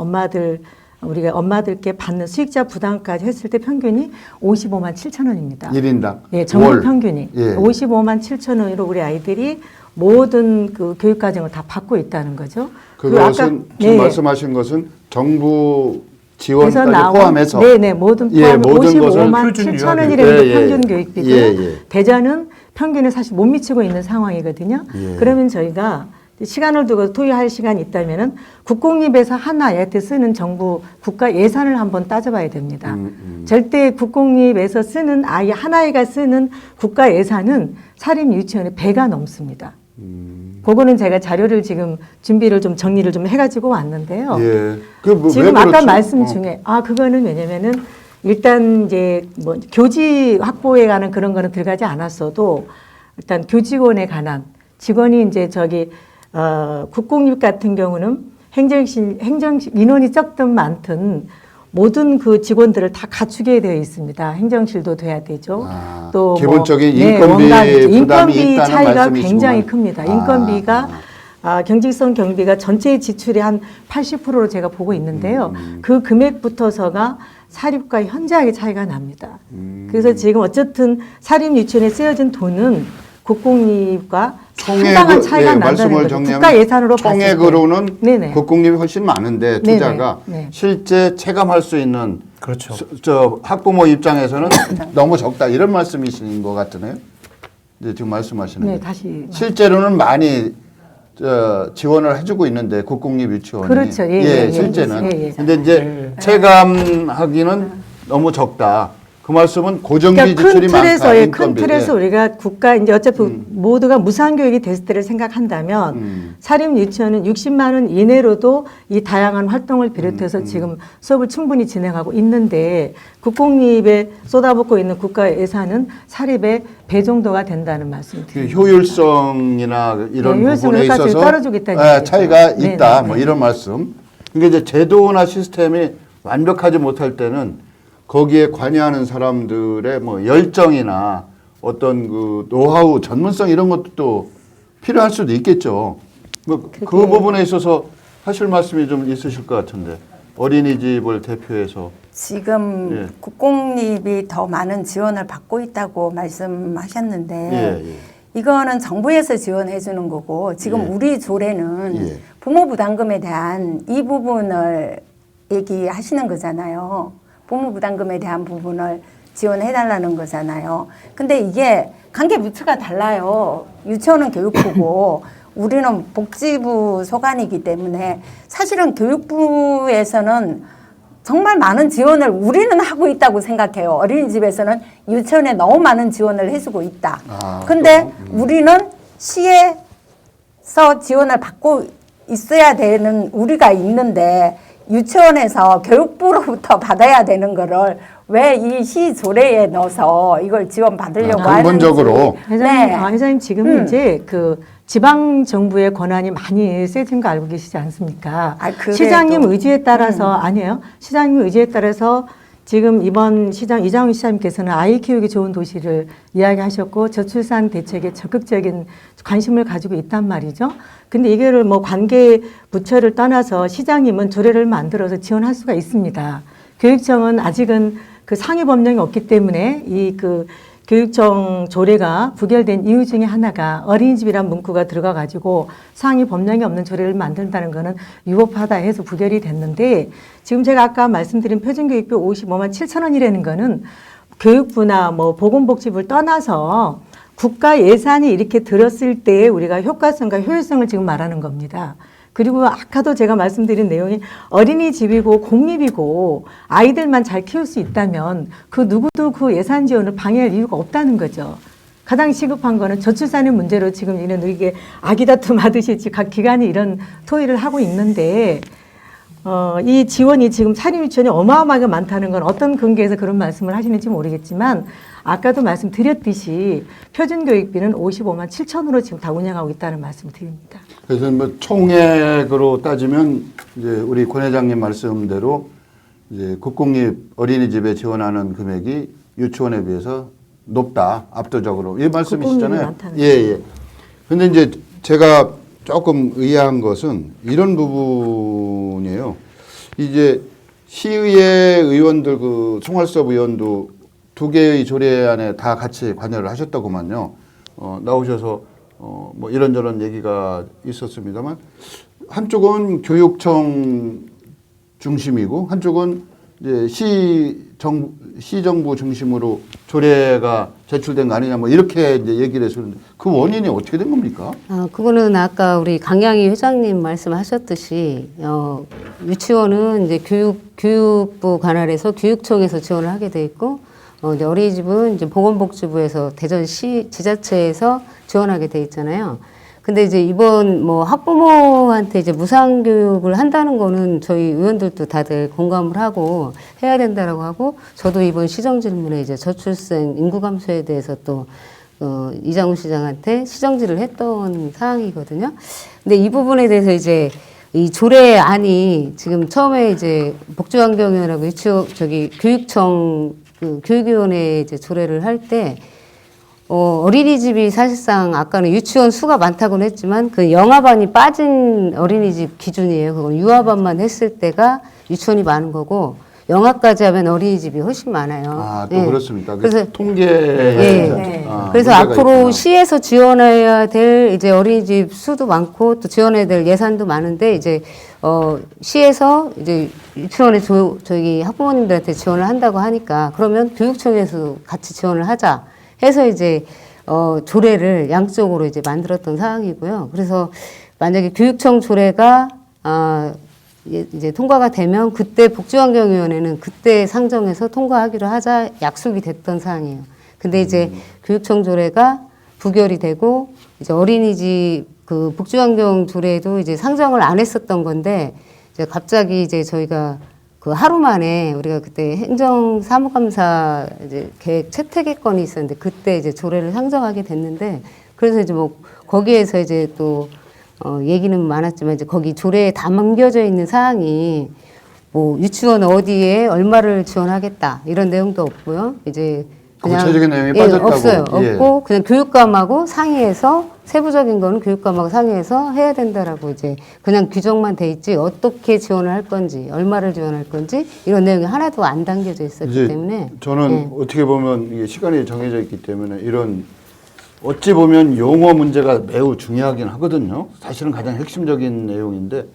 우리가 엄마들께 받는 수익자 부담까지 했을 때 평균이 55만 7천 원입니다. 1인당. 예, 전국 월. 평균이 예. 55만 7천 원으로 우리 아이들이 모든 그 교육 과정을 다 받고 있다는 거죠. 그것은 지금 말씀하신 것은 정부 지원까지 포함해서 네네 모든 포함 모든 55만 것을 7천 원이라는 게 평균 교육비고요. 예. 대전은 평균에 사실 못 미치고 있는 상황이거든요. 예. 그러면 저희가 시간을 두고 토의할 시간이 있다면은 국공립에서 한 아이한테 쓰는 정부 국가 예산을 한번 따져봐야 됩니다. 절대 국공립에서 쓰는 아이 한 아이가 쓰는 국가 예산은 사립 유치원의 배가 넘습니다. 그거는 제가 자료를 지금 준비를 좀 정리를 좀 해가지고 왔는데요. 예. 지금 아까 말씀 중에 그거는 왜냐면은 일단 이제 뭐 교지 확보에 관한 그런 거는 들어가지 않았어도 일단 교직원에 관한 직원이 이제 국공립 같은 경우는 행정실 인원이 적든 많든 모든 그 직원들을 다 갖추게 되어 있습니다. 행정실도 돼야 되죠. 또 기본적인 인건비 차이가 굉장히 큽니다. 인건비가 경직성 경비가 전체 지출의 한 80%로 제가 보고 있는데요. 그 금액부터서가 사립과 현저하게 차이가 납니다. 그래서 지금 어쨌든 사립 유치원에 쓰여진 돈은 국공립과 상당한 차이가 난다는 거죠. 국가 예산으로 봤을 때. 총액으로는 국공립이 훨씬 많은데 투자가 네네. 실제 체감할 수 있는 그렇죠. 저 학부모 입장에서는 너무 적다 이런 말씀이신 것 같으네요. 이제 지금 말씀하시는 게. 다시 실제로는 많이 지원을 해주고 있는데 국공립 유치원이 그렇죠. 실제는 근데 이제 체감하기는 너무 적다. 그 말씀은 고정비 그러니까 지출이 많다. 큰 틀에서 우리가 국가 이제 어차피 모두가 무상 교육이 됐을 때를 생각한다면 사립 유치원은 60만 원 이내로도 이 다양한 활동을 비롯해서 지금 수업을 충분히 진행하고 있는데 국공립에 쏟아붓고 있는 국가 예산은 사립의 배 정도가 된다는 말씀드립니다. 효율성이나 이런 부분에 있어서 떨어지고 있다는 차이가 있다. 뭐 이런 말씀. 그러니까 이제 제도나 시스템이 완벽하지 못할 때는 거기에 관여하는 사람들의 뭐 열정이나 어떤 그 노하우, 전문성 이런 것도 또 필요할 수도 있겠죠. 뭐 그 부분에 있어서 하실 말씀이 좀 있으실 것 같은데 어린이집을 대표해서 지금 국공립이 더 많은 지원을 받고 있다고 말씀하셨는데 이거는 정부에서 지원해 주는 거고 지금 우리 조례는 부모 부담금에 대한 이 부분을 얘기하시는 거잖아요. 부모 부담금에 대한 부분을 지원해달라는 거잖아요. 근데 이게 관계 부처가 달라요. 유치원은 교육부고 우리는 복지부 소관이기 때문에 사실은 교육부에서는 정말 많은 지원을 우리는 하고 있다고 생각해요. 어린이집에서는 유치원에 너무 많은 지원을 해주고 있다. 근데 우리는 시에서 지원을 받고 있어야 되는 우리가 있는데 유치원에서 교육부로부터 받아야 되는 거를 왜 이 시 조례에 넣어서 이걸 지원 받으려고 하는지. 근본적으로. 회장님, 네. 회장님 지금 이제 그 지방 정부의 권한이 많이 세진 거 알고 계시지 않습니까? 아, 그래도. 시장님 의지에 따라서 아니에요. 시장님 의지에 따라서 지금 이번 시장 이장훈 시장님께서는 아이 키우기 좋은 도시를 이야기하셨고 저출산 대책에 적극적인 관심을 가지고 있단 말이죠. 근데 이거를 뭐 관계 부처를 떠나서 시장님은 조례를 만들어서 지원할 수가 있습니다. 교육청은 아직은 그 상위 법령이 없기 때문에 이 그 교육청 조례가 부결된 이유 중에 하나가 어린이집이란 문구가 들어가 가지고 상위 법령이 없는 조례를 만든다는 거는 위법하다 해서 부결이 됐는데 지금 제가 아까 말씀드린 표준교육비 55만 7천 원이라는 거는 교육부나 뭐 보건복지부를 떠나서 국가 예산이 이렇게 들었을 때 우리가 효과성과 효율성을 지금 말하는 겁니다. 그리고 아까도 제가 말씀드린 내용이 어린이집이고 공립이고 아이들만 잘 키울 수 있다면 그 누구도 그 예산 지원을 방해할 이유가 없다는 거죠. 가장 시급한 거는 저출산의 문제로 지금 이런 이게 아기 다툼 하듯이 각 기관이 이런 토의를 하고 있는데 이 지원이 지금 사립유치원이 어마어마하게 많다는 건 어떤 근거에서 그런 말씀을 하시는지 모르겠지만 아까도 말씀드렸듯이 표준교육비는 55만 7천으로 지금 다 운영하고 있다는 말씀을 드립니다. 그래서 뭐 총액으로 따지면 이제 우리 권 회장님 말씀대로 이제 국공립 어린이집에 지원하는 금액이 유치원에 비해서 높다, 압도적으로. 이 말씀이시잖아요. 예, 예. 근데 이제 제가 조금 의아한 것은 이런 부분이에요. 이제 시의회 의원들 그 송할섭 의원도 두 개의 조례안에 다 같이 관여를 하셨다고만요. 나오셔서 뭐 이런저런 얘기가 있었습니다만 한쪽은 교육청 중심이고 한쪽은 이제 시정부 중심으로 조례가 제출된 거 아니냐 뭐 이렇게 이제 얘기를 했었는데 그 원인이 어떻게 된 겁니까? 그거는 아까 우리 강양희 회장님 말씀하셨듯이 유치원은 이제 교육부 관할에서 교육청에서 지원을 하게 돼 있고 이제 어린이집은 이제 보건복지부에서 대전시 지자체에서 지원하게 돼 있잖아요. 근데 이제 이번 뭐 학부모한테 이제 무상교육을 한다는 거는 저희 의원들도 다들 공감을 하고 해야 된다라고 하고 저도 이번 시정질문에 이제 저출생 인구 감소에 대해서 또 이장훈 시장한테 시정질을 했던 사항이거든요. 근데 이 부분에 대해서 이제 이 조례안이 지금 처음에 이제 복지환경위원회하고 교육청 그 교육위원회 이제 조례를 할 때 어린이집이 사실상 아까는 유치원 수가 많다고는 했지만 그 영아반이 빠진 어린이집 기준이에요. 그건 유아반만 했을 때가 유치원이 많은 거고 영아까지 하면 어린이집이 훨씬 많아요. 또 그렇습니까? 그래서 통계. 네. 그래서 앞으로 있구나. 시에서 지원해야 될 이제 어린이집 수도 많고 또 지원해야 될 예산도 많은데 이제 시에서 이제 유치원에 저기 학부모님들한테 지원을 한다고 하니까 그러면 교육청에서 같이 지원을 하자 해서 이제 조례를 양쪽으로 이제 만들었던 사항이고요. 그래서 만약에 교육청 조례가 이제 통과가 되면 그때 복지환경위원회는 그때 상정해서 통과하기로 하자 약속이 됐던 사항이에요. 근데 이제 교육청 조례가 부결이 되고 이제 어린이집 그 복지환경 조례도 이제 상정을 안 했었던 건데 이제 갑자기 이제 저희가 그 하루 만에 우리가 그때 행정사무감사 이제 계획 채택의 건이 있었는데 그때 이제 조례를 상정하게 됐는데 그래서 이제 뭐 거기에서 이제 또 얘기는 많았지만 이제 거기 조례에 담겨져 있는 사항이 뭐 유치원 어디에 얼마를 지원하겠다 이런 내용도 없고요. 이제 그냥 구체적인 내용이 빠졌다고. 없어요. 예. 없고 그냥 교육감하고 상의해서 세부적인 거는 교육감하고 상의해서 해야 된다라고 이제 그냥 규정만 돼 있지 어떻게 지원을 할 건지 얼마를 지원할 건지 이런 내용이 하나도 안 담겨져 있었기 이제 때문에 저는 어떻게 보면 이게 시간이 정해져 있기 때문에 이런 어찌 보면 용어 문제가 매우 중요하긴 하거든요. 사실은 가장 핵심적인 내용인데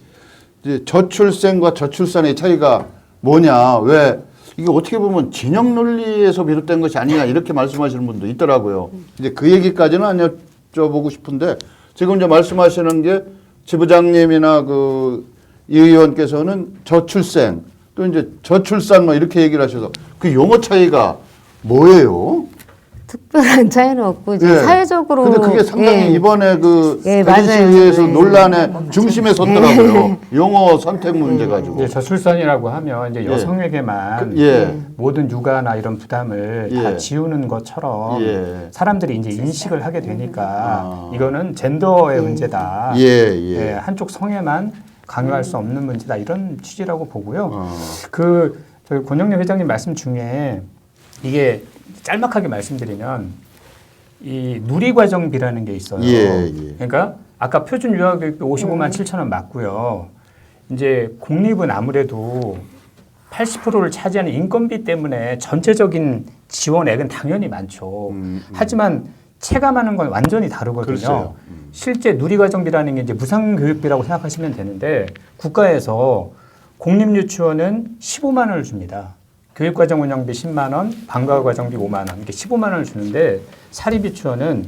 이제 저출생과 저출산의 차이가 뭐냐? 왜 이게 어떻게 보면 진영 논리에서 비롯된 것이 아니냐 이렇게 말씀하시는 분도 있더라고요. 이제 그 얘기까지는 안 여쭤보고 싶은데 지금 이제 말씀하시는 게 지부장님이나 이 의원께서는 저출생 또 이제 저출산 뭐 이렇게 얘기를 하셔서 그 용어 차이가 뭐예요? 특별한 차이는 없고 이제 예. 사회적으로. 근데 그게 상당히 예. 이번에 예, 대진시위에서 맞아요. 논란의 중심에 섰더라고요. 용어 선택 문제 가지고. 이제 저출산이라고 하면 이제 예. 여성에게만 예. 모든 육아나 이런 부담을 예. 다 지우는 것처럼 예. 사람들이 이제 인식을 하게 되니까 아. 이거는 젠더의 문제다. 예, 예. 한쪽 성에만 강요할 수 없는 문제다 이런 취지라고 보고요. 저희 권영래 회장님 말씀 중에 이게 짤막하게 말씀드리면 이 누리과정비라는 게 있어요. 예, 예. 그러니까 아까 표준 유아교육비 55만 7천 원 맞고요. 이제 공립은 아무래도 80%를 차지하는 인건비 때문에 전체적인 지원액은 당연히 많죠. 하지만 체감하는 건 완전히 다르거든요. 글쎄요. 실제 누리과정비라는 게 이제 무상교육비라고 생각하시면 되는데 국가에서 공립유치원은 15만 원을 줍니다. 교육과정 운영비 10만 원, 방과후과정비 5만 원, 이렇게 15만 원을 주는데 사립유치원은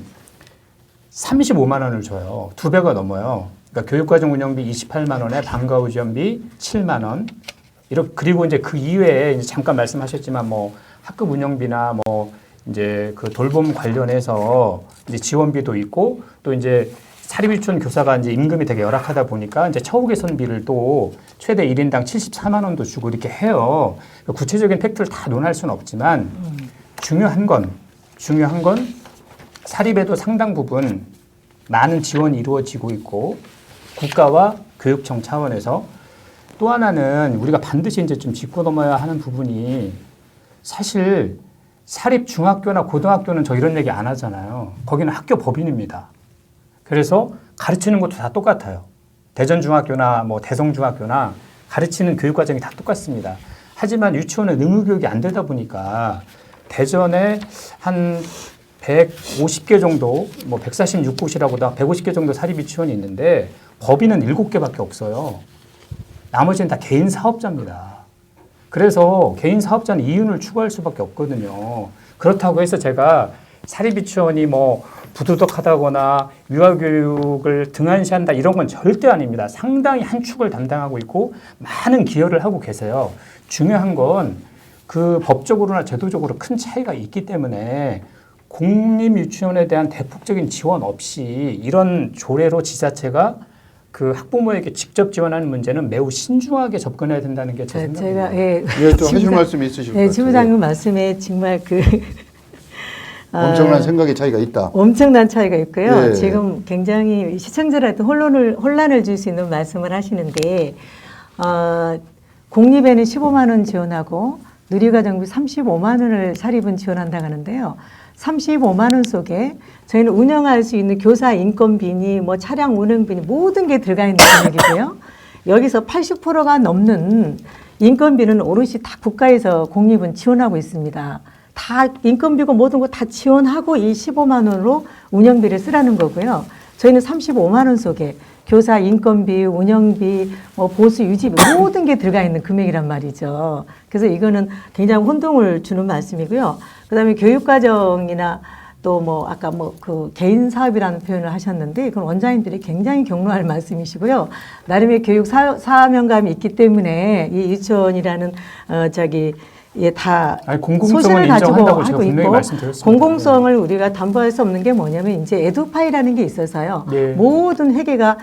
35만 원을 줘요. 2배가 넘어요. 그러니까 교육과정 운영비 28만 원에 방과후 지원비 7만 원. 그리고 이제 그 이외에 이제 잠깐 말씀하셨지만 뭐 학급 운영비나 뭐 이제 그 돌봄 관련해서 이제 지원비도 있고 또 이제 사립유치원 교사가 이제 임금이 되게 열악하다 보니까 이제 처우 개선비를 또 최대 1인당 74만 원도 주고 이렇게 해요. 구체적인 팩트를 다 논할 수는 없지만 중요한 건 사립에도 상당 부분 많은 지원이 이루어지고 있고 국가와 교육청 차원에서 또 하나는 우리가 반드시 이제 좀 짚고 넘어야 하는 부분이 사실 사립 중학교나 고등학교는 저 이런 얘기 안 하잖아요. 거기는 학교 법인입니다. 그래서 가르치는 것도 다 똑같아요. 대전중학교나 뭐 대성중학교나 가르치는 교육과정이 다 똑같습니다. 하지만 유치원은 의무교육이 안 되다 보니까 대전에 한 150개 정도, 뭐 146곳이라고도 150개 정도 사립유치원이 있는데 법인은 7개밖에 없어요. 나머지는 다 개인 사업자입니다. 그래서 개인 사업자는 이윤을 추구할 수밖에 없거든요. 그렇다고 해서 제가 사립유치원이 뭐 부도덕하다거나 유아교육을 등한시한다 이런 건 절대 아닙니다. 상당히 한 축을 담당하고 있고 많은 기여를 하고 계세요. 중요한 건 그 법적으로나 제도적으로 큰 차이가 있기 때문에 공립유치원에 대한 대폭적인 지원 없이 이런 조례로 지자체가 그 학부모에게 직접 지원하는 문제는 매우 신중하게 접근해야 된다는 게 제 생각입니다. 예, 또 하실 말씀이 있으실 것 같아요. 지부장님 말씀에 정말 엄청난 생각의 차이가 있다. 엄청난 차이가 있고요. 예. 지금 굉장히 시청자들한테 혼란을 줄 수 있는 말씀을 하시는데 공립에는 15만 원 지원하고 누리과정비 35만 원을 사립은 지원한다고 하는데요. 35만 원 속에 저희는 운영할 수 있는 교사 인건비니 뭐 차량 운행비니 모든 게 들어가 있는 금액이고요. 여기서 80%가 넘는 인건비는 오롯이 다 국가에서 공립은 지원하고 있습니다. 다 인건비고 모든 거 다 지원하고 이 15만 원으로 운영비를 쓰라는 거고요. 저희는 35만 원 속에 교사 인건비, 운영비, 뭐 보수 유지비 모든 게 들어가 있는 금액이란 말이죠. 그래서 이거는 굉장히 혼동을 주는 말씀이고요. 그다음에 교육과정이나 또 뭐 아까 뭐 그 개인 사업이라는 표현을 하셨는데 그건 원장님들이 굉장히 경로할 말씀이시고요. 나름의 교육 사명감이 있기 때문에 이 유치원이라는 다 공공성을 소신을 가지고 인정한다고 제가 하고 분명히 있고 말씀드렸습니다. 공공성을 우리가 담보할 수 없는 게 뭐냐면 이제 에듀파이라는 게 있어서요. 네. 모든 회계가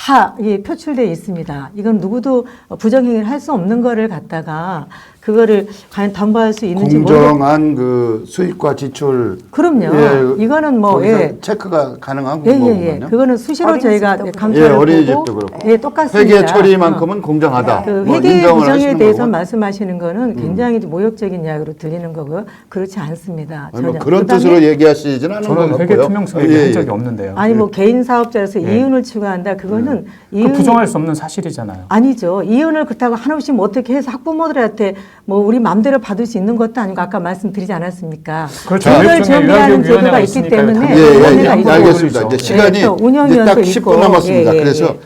다 표출되어 있습니다. 이건 누구도 부정행위를 할 수 없는 거를 갖다가 그거를 과연 담보할 수 있는지 공정한 그 수익과 지출. 그럼요. 이거는 뭐 거기서 체크가 가능한 예. 거거든요. 그거를 수시로 저희가 어린이집도 감사를 보고 어린이집도 그렇고. 똑같습니다. 회계 처리만큼은 공정하다. 그 뭐 회계 인정을 규정에 하시는 대해서 거고. 말씀하시는 거는 굉장히 모욕적인 이야기로 들리는 거고요. 그렇지 않습니다. 아니, 뭐 전혀. 그런 그다음에 뜻으로 얘기하시지는 않은 것 저는 같고요. 회계 투명성 예, 얘기한 예. 적이 없는데요. 아니 뭐 개인 사업자로서 예. 이윤을 추구한다. 그거는 그 부정할 수 없는 사실이잖아요. 아니죠. 이윤을 그렇다고 한없이 뭐 어떻게 해서 학부모들한테 뭐 우리 마음대로 받을 수 있는 것도 아니고 아까 말씀드리지 않았습니까? 그렇죠. 이걸 교육청에 지원비라는 유아교육위원회가 제도가 있기 있으니까 때문에 예, 있고. 알겠습니다. 이제 시간이 또 이제 운영위원도 딱 10분 있고. 남았습니다. 예. 그래서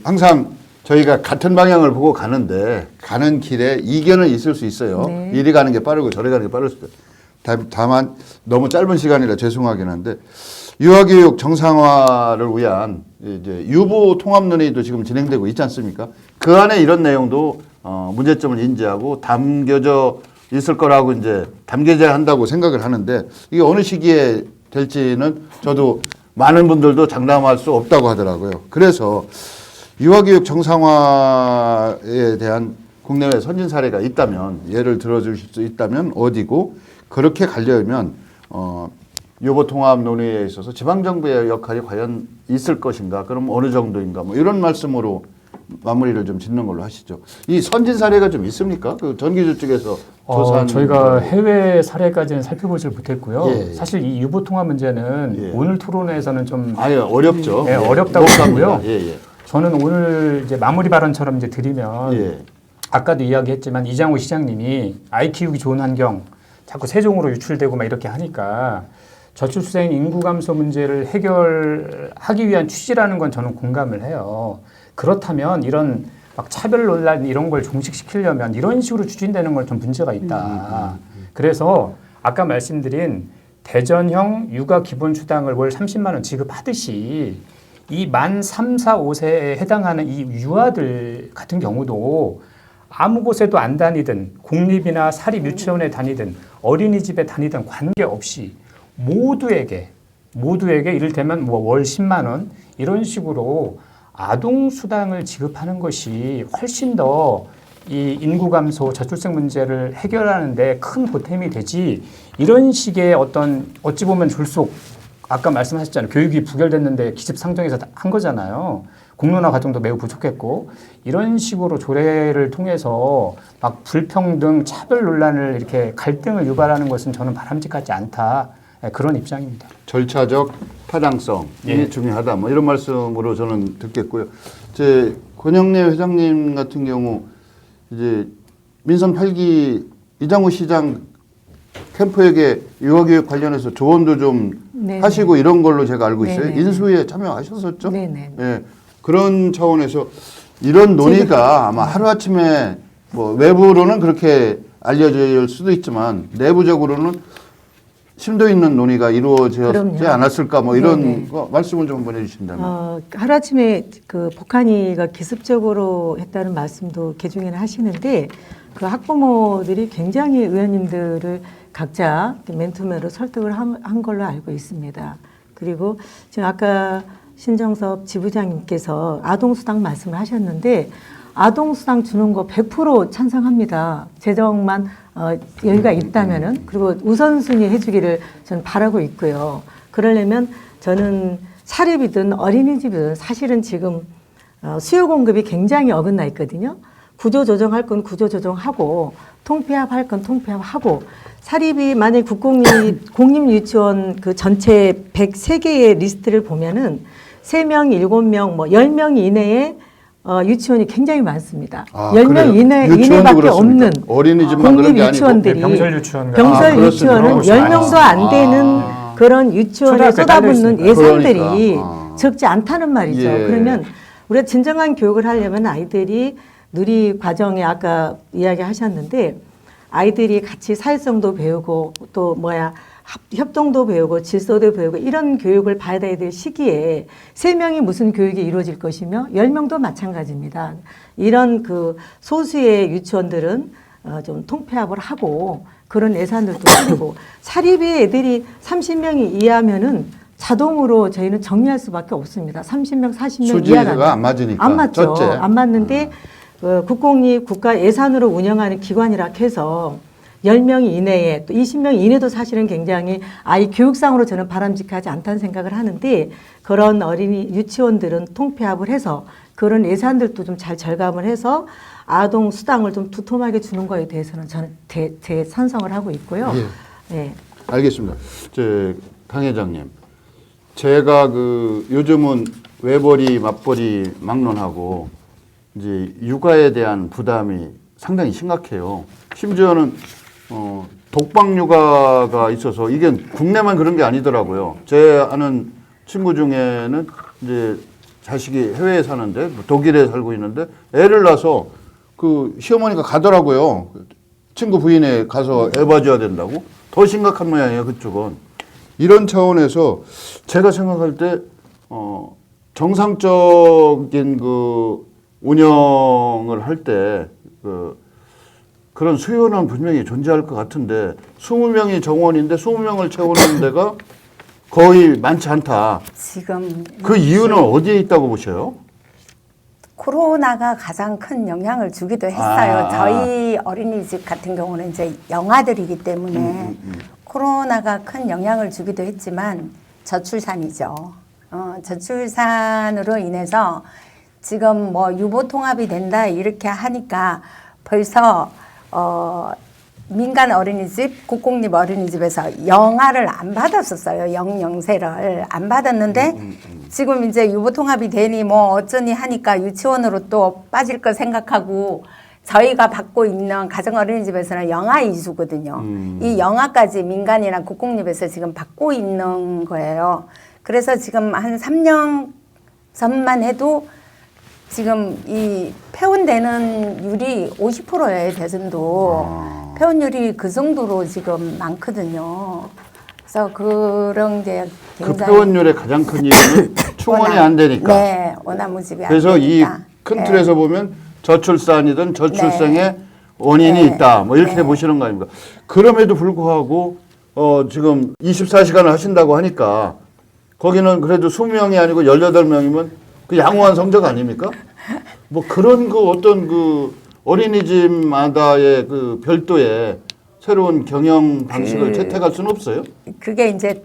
항상 저희가 같은 방향을 보고 가는데 가는 길에 이견은 있을 수 있어요. 네. 이리 가는 게 빠르고 저리 가는 게 빠를 수도 있어요. 다만 너무 짧은 시간이라 죄송하긴 한데 유아교육 정상화를 위한 이제 유보 통합 논의도 지금 진행되고 있지 않습니까? 그 안에 이런 내용도 문제점을 인지하고 담겨져 있을 거라고 이제 담겨져야 한다고 생각을 하는데 이게 어느 시기에 될지는 저도 많은 분들도 장담할 수 없다고 하더라고요. 그래서 유아교육 정상화에 대한 국내외 선진 사례가 있다면 예를 들어주실 수 있다면 어디고 그렇게 가려면 유보통합 논의에 있어서 지방정부의 역할이 과연 있을 것인가 그럼 어느 정도인가 뭐 이런 말씀으로 마무리를 좀 짓는 걸로 하시죠. 이 선진 사례가 좀 있습니까? 그 전기주 쪽에서 조사한 저희가 해외 사례까지는 살펴보질 못했고요. 예. 사실 이 유보통합 문제는 예. 오늘 토론에서는 좀 아예 어렵죠. 예, 어렵다고 하고요. 예, 예. 저는 오늘 이제 마무리 발언처럼 이제 드리면 예. 아까도 이야기했지만 이장우 시장님이 아이 키우기 좋은 환경 자꾸 세종으로 유출되고 막 이렇게 하니까 저출생 인구 감소 문제를 해결하기 위한 취지라는 건 저는 공감을 해요. 그렇다면 이런 막 차별 논란 이런 걸 종식시키려면 이런 식으로 추진되는 건 좀 문제가 있다. 그래서 아까 말씀드린 대전형 육아 기본수당을 월 30만 원 지급하듯이 이 만 3, 4, 5세에 해당하는 이 유아들 같은 경우도 아무 곳에도 안 다니든 공립이나 사립 유치원에 다니든 어린이집에 다니든 관계없이 모두에게 이를테면 뭐 월 10만 원 이런 식으로 아동 수당을 지급하는 것이 훨씬 더 이 인구 감소, 저출생 문제를 해결하는 데 큰 보탬이 되지 이런 식의 어떤 어찌 보면 졸속 아까 말씀하셨잖아요. 교육이 부결됐는데 기집상정해서 한 거잖아요. 공론화 과정도 매우 부족했고 이런 식으로 조례를 통해서 막 불평등, 차별 논란을 이렇게 갈등을 유발하는 것은 저는 바람직하지 않다. 그런 입장입니다. 절차적 타당성이 예. 중요하다. 뭐 이런 말씀으로 저는 듣겠고요. 제 권영래 회장님 같은 경우 이제 민선 8기 이장우 시장 캠프에게 유아교육 관련해서 조언도 좀 네네. 하시고 이런 걸로 제가 알고 있어요. 네네. 인수위에 참여하셨었죠? 네네. 예. 그런 차원에서 이런 논의가 아마 하루아침에 뭐 외부로는 그렇게 알려질 수도 있지만 내부적으로는 심도 있는 논의가 이루어지지 그럼요. 않았을까 뭐 이런 네네. 거 말씀을 좀 한번 해주신다면. 하루아침에 그 북한이가 기습적으로 했다는 말씀도 개중에는 하시는데 그 학부모들이 굉장히 의원님들을 각자 맨투맨으로 설득을 한 걸로 알고 있습니다. 그리고 지금 아까 신정섭 지부장님께서 아동수당 말씀을 하셨는데 아동수당 주는 거 100% 찬성합니다. 재정만 여유가 있다면은 그리고 우선순위 해주기를 저는 바라고 있고요. 그러려면 저는 사립이든 어린이집이든 사실은 지금 수요 공급이 굉장히 어긋나 있거든요. 구조 조정할 건 구조 조정하고 통폐합할 건 통폐합하고 사립이 만약 공립 유치원 그 전체 103개의 리스트를 보면은 3명, 7명, 뭐 10명 이내에 유치원이 굉장히 많습니다. 10명 이내밖에 없는 어린이집만 그런 게 공립 아니고 유치원들이 병설 유치원 병설 유치원은 그렇습니다. 10명도 안 되는 그런 유치원에 초등학교에 쏟아붓는 딸려 예산들이 그러니까. 적지 않다는 말이죠. 예. 그러면 우리가 진정한 교육을 하려면 아이들이 누리 과정에 아까 이야기하셨는데 아이들이 같이 사회성도 배우고 또 협동도 배우고 질서도 배우고 이런 교육을 받아야 될 시기에 3명이 무슨 교육이 이루어질 것이며 10명도 마찬가지입니다. 이런 그 소수의 유치원들은 좀 통폐합을 하고 그런 예산들도 쓰고 사립의 애들이 30명이 이하면은 자동으로 저희는 정리할 수밖에 없습니다. 30명, 40명 수지가 이하가 안 맞으니까. 안 맞죠. 첫째. 안 맞는데 국공립 국가 예산으로 운영하는 기관이라 해서 10명 이내에 또 20명 이내도 사실은 굉장히 아이 교육상으로 저는 바람직하지 않다는 생각을 하는데 그런 어린이 유치원들은 통폐합을 해서 그런 예산들도 좀 잘 절감을 해서 아동 수당을 좀 두툼하게 주는 거에 대해서는 저는 찬성을 하고 있고요. 예. 네. 알겠습니다. 강 회장님, 제가 요즘은 외벌이, 맞벌이 막론하고 이제 육아에 대한 부담이 상당히 심각해요. 심지어는 독방 육아가 있어서 이게 국내만 그런 게 아니더라고요. 제 아는 친구 중에는 이제 자식이 해외에 사는데 뭐 독일에 살고 있는데 애를 낳아서 그 시어머니가 가더라고요. 친구 부인에 가서 애 봐줘야 된다고. 더 심각한 모양이에요, 그쪽은. 이런 차원에서 제가 생각할 때 정상적인 그 운영을 할 때 그런 수요는 분명히 존재할 것 같은데 20명이 정원인데 20명을 채우는 데가 거의 많지 않다. 지금 그 이유는 어디에 있다고 보셔요? 코로나가 가장 큰 영향을 주기도 했어요. 저희 어린이집 같은 경우는 이제 영아들이기 때문에 코로나가 큰 영향을 주기도 했지만 저출산이죠. 저출산으로 인해서 지금 뭐 유보 통합이 된다 이렇게 하니까 벌써 민간 어린이집, 국공립 어린이집에서 영아를 안 받았었어요. 영영세를 안 받았는데 지금 이제 유보 통합이 되니 뭐 어쩌니 하니까 유치원으로 또 빠질 걸 생각하고 저희가 받고 있는 가정 어린이집에서는 영아 이수거든요. 이 영아까지 민간이랑 국공립에서 지금 받고 있는 거예요. 그래서 지금 한 3년 전만 해도 지금 이 폐원되는 율이 50%예요, 대전도. 폐원율이 그 정도로 지금 많거든요. 그래서 그런 게 그 굉장히 폐원율의 가장 큰 이유는 충원이 안 되니까. 네, 원화무집이 안 그래서 되니까. 이 큰 틀에서 보면 저출산이든 저출생의 원인이 네. 있다. 뭐 이렇게 네. 보시는 거 아닙니까? 그럼에도 불구하고 지금 24시간을 하신다고 하니까 거기는 그래도 20명이 아니고 18명이면 그 양호한 성적 아닙니까? 뭐 그런 그 어떤 그 어린이집마다의 그 별도의 새로운 경영 방식을 채택할 수는 없어요? 그게 이제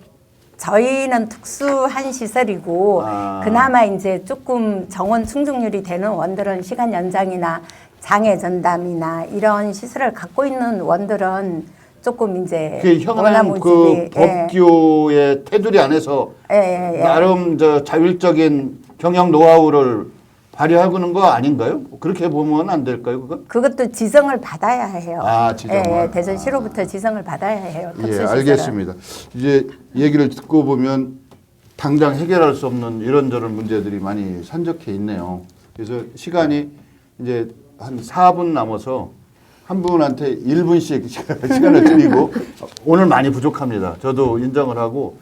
저희는 특수한 시설이고 그나마 이제 조금 정원 충족률이 되는 원들은 시간 연장이나 장애 전담이나 이런 시설을 갖고 있는 원들은 조금 이제 그 현행 그 법규의 테두리 안에서 나름 저 자율적인 경영 노하우를 발휘하는 거 아닌가요? 그렇게 보면 안 될까요, 그건? 그것도 지정을 받아야 해요. 지정을. 대전시로부터 지정을 받아야 해요. 예, 특수시설은. 알겠습니다. 이제 얘기를 듣고 보면 당장 해결할 수 없는 이런저런 문제들이 많이 산적해 있네요. 그래서 시간이 이제 한 4분 남아서 한 분한테 1분씩 시간을 드리고 오늘 많이 부족합니다. 저도 인정을 하고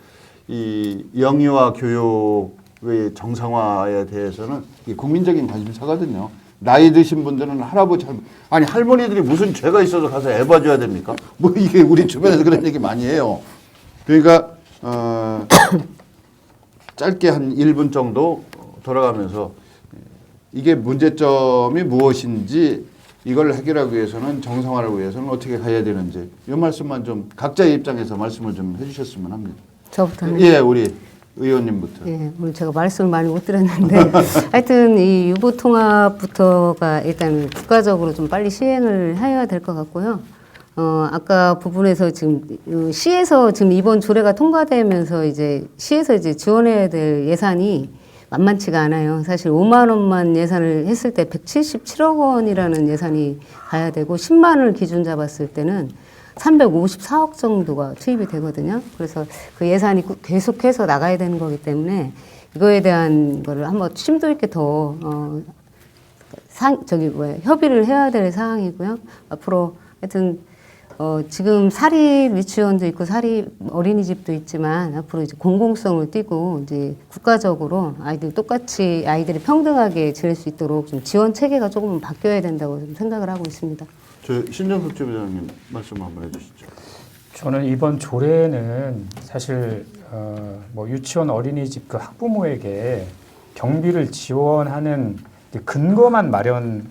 이 영유아 교육의 정상화에 대해서는 국민적인 관심사거든요. 나이 드신 분들은 할아버지, 아니 할머니들이 무슨 죄가 있어서 가서 애 봐줘야 됩니까? 뭐 이게 우리 주변에서 그런 얘기 많이 해요. 그러니까 짧게 한 1분 정도 돌아가면서 이게 문제점이 무엇인지 이걸 해결하기 위해서는 정상화를 위해서는 어떻게 가야 되는지 이 말씀만 좀 각자의 입장에서 말씀을 좀 해주셨으면 합니다. 저부터는? 예, 우리 의원님부터. 예, 오늘 제가 말씀을 많이 못 드렸는데 하여튼 이 유보 통합부터가 일단 국가적으로 좀 빨리 시행을 해야 될 것 같고요. 아까 부분에서 지금 시에서 지금 이번 조례가 통과되면서 이제 시에서 이제 지원해야 될 예산이 만만치가 않아요. 사실 5만 원만 예산을 했을 때 177억 원이라는 예산이 가야 되고 10만 원을 기준 잡았을 때는 354억 정도가 투입이 되거든요. 그래서 그 예산이 계속해서 나가야 되는 거기 때문에 이거에 대한 거를 한번 심도 있게 더 협의를 해야 될 사항이고요. 앞으로 하여튼 지금 사립 유치원도 있고 사립 어린이집도 있지만 앞으로 이제 공공성을 띠고 이제 국가적으로 똑같이 아이들이 평등하게 지낼 수 있도록 좀 지원 체계가 조금 바뀌어야 된다고 좀 생각을 하고 있습니다. 저 신정석 지부장님 말씀 한번 해주시죠. 저는 이번 조례는 사실 뭐 유치원 어린이집 그 학부모에게 경비를 지원하는 근거만 마련한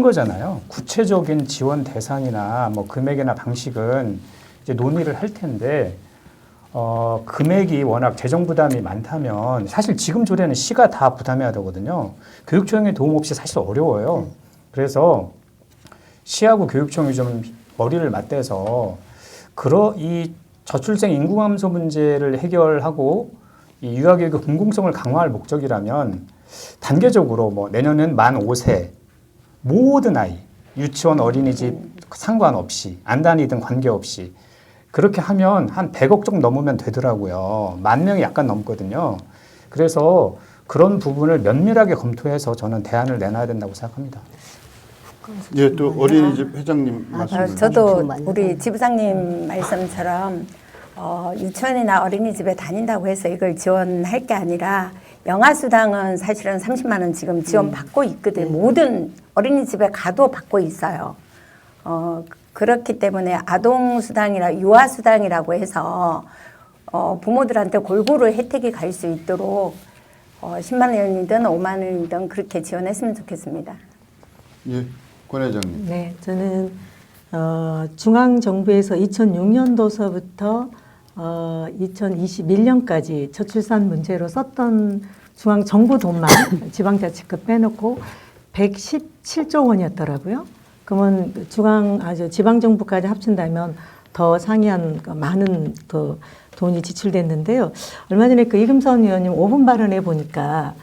거잖아요. 구체적인 지원 대상이나 뭐 금액이나 방식은 이제 논의를 할 텐데 금액이 워낙 재정 부담이 많다면 사실 지금 조례는 시가 다 부담해야 되거든요. 교육청의 도움 없이 사실 어려워요. 그래서 시하고 교육청이 좀 머리를 맞대서 이 저출생 인구 감소 문제를 해결하고 이 유아교육의 공공성을 강화할 목적이라면 단계적으로 뭐 내년은 만 5세 모든 아이 유치원 어린이집 상관없이 안 다니든 관계없이 그렇게 하면 한 100억 정도 넘으면 되더라고요. 10,000명이 약간 넘거든요. 그래서 그런 부분을 면밀하게 검토해서 저는 대안을 내놔야 된다고 생각합니다. 예, 또 어린이집 회장님 말씀. 저도 우리 지부장님 말씀처럼 유치원이나 어린이집에 다닌다고 해서 이걸 지원할 게 아니라 영아수당은 사실은 30만 원 지금 지원받고 있거든요. 모든 어린이집에 가도 받고 있어요. 그렇기 때문에 아동수당이나 유아수당이라고 해서 부모들한테 골고루 혜택이 갈 수 있도록 10만 원이든 5만 원이든 그렇게 지원했으면 좋겠습니다. 예, 권 회장님. 네, 저는 중앙 정부에서 2006년도서부터 2021년까지 저출산 문제로 썼던 중앙 정부 돈만 지방자치급 빼놓고 117조 원이었더라고요. 그러면 지방 정부까지 합친다면 더 상이한 많은 그 돈이 지출됐는데요. 얼마 전에 그 이금선 의원님 5분 발언해 보니까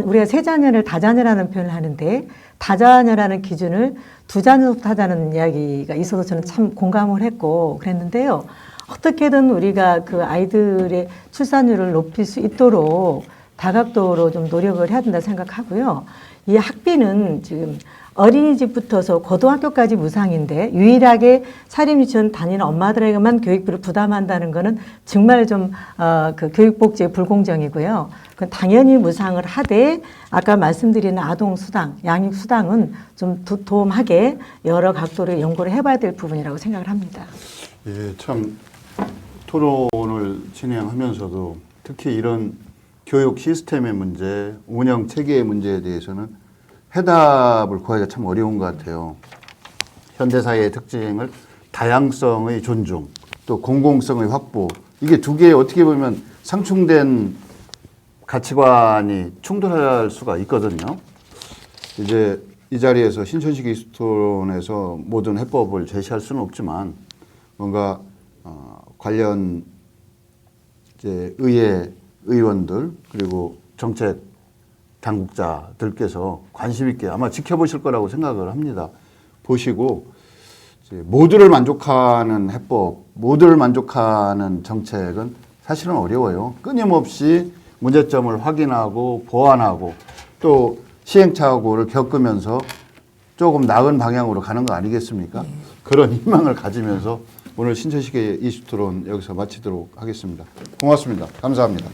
우리가 세 자녀를 다자녀라는 표현을 하는데 다자녀라는 기준을 두 자녀부터 하자는 이야기가 있어서 저는 참 공감을 했고 그랬는데요. 어떻게든 우리가 그 아이들의 출산율을 높일 수 있도록 다각도로 좀 노력을 해야 된다 생각하고요. 이 학비는 지금 어린이집부터서 고등학교까지 무상인데 유일하게 사립유치원 다니는 엄마들에게만 교육비를 부담한다는 것은 정말 좀 그 교육복지의 불공정이고요. 그건 당연히 무상을 하되 아까 말씀드린 아동수당, 양육수당은 좀 도움하게 여러 각도로 연구를 해봐야 될 부분이라고 생각을 합니다. 예, 참 토론을 진행하면서도 특히 이런 교육 시스템의 문제, 운영 체계의 문제에 대해서는 해답을 구하기가 참 어려운 것 같아요. 현대사회의 특징을 다양성의 존중, 또 공공성의 확보, 이게 두 개의 어떻게 보면 상충된 가치관이 충돌할 수가 있거든요. 이제 이 자리에서 신천식 이슈토론에서 모든 해법을 제시할 수는 없지만 뭔가 관련 이제 의회 의원들 그리고 정책 당국자들께서 관심 있게 아마 지켜보실 거라고 생각을 합니다. 보시고 이제 모두를 만족하는 해법, 모두를 만족하는 정책은 사실은 어려워요. 끊임없이 문제점을 확인하고 보완하고 또 시행착오를 겪으면서 조금 나은 방향으로 가는 거 아니겠습니까? 그런 희망을 가지면서 오늘 신천식의 이슈토론 여기서 마치도록 하겠습니다. 고맙습니다. 감사합니다.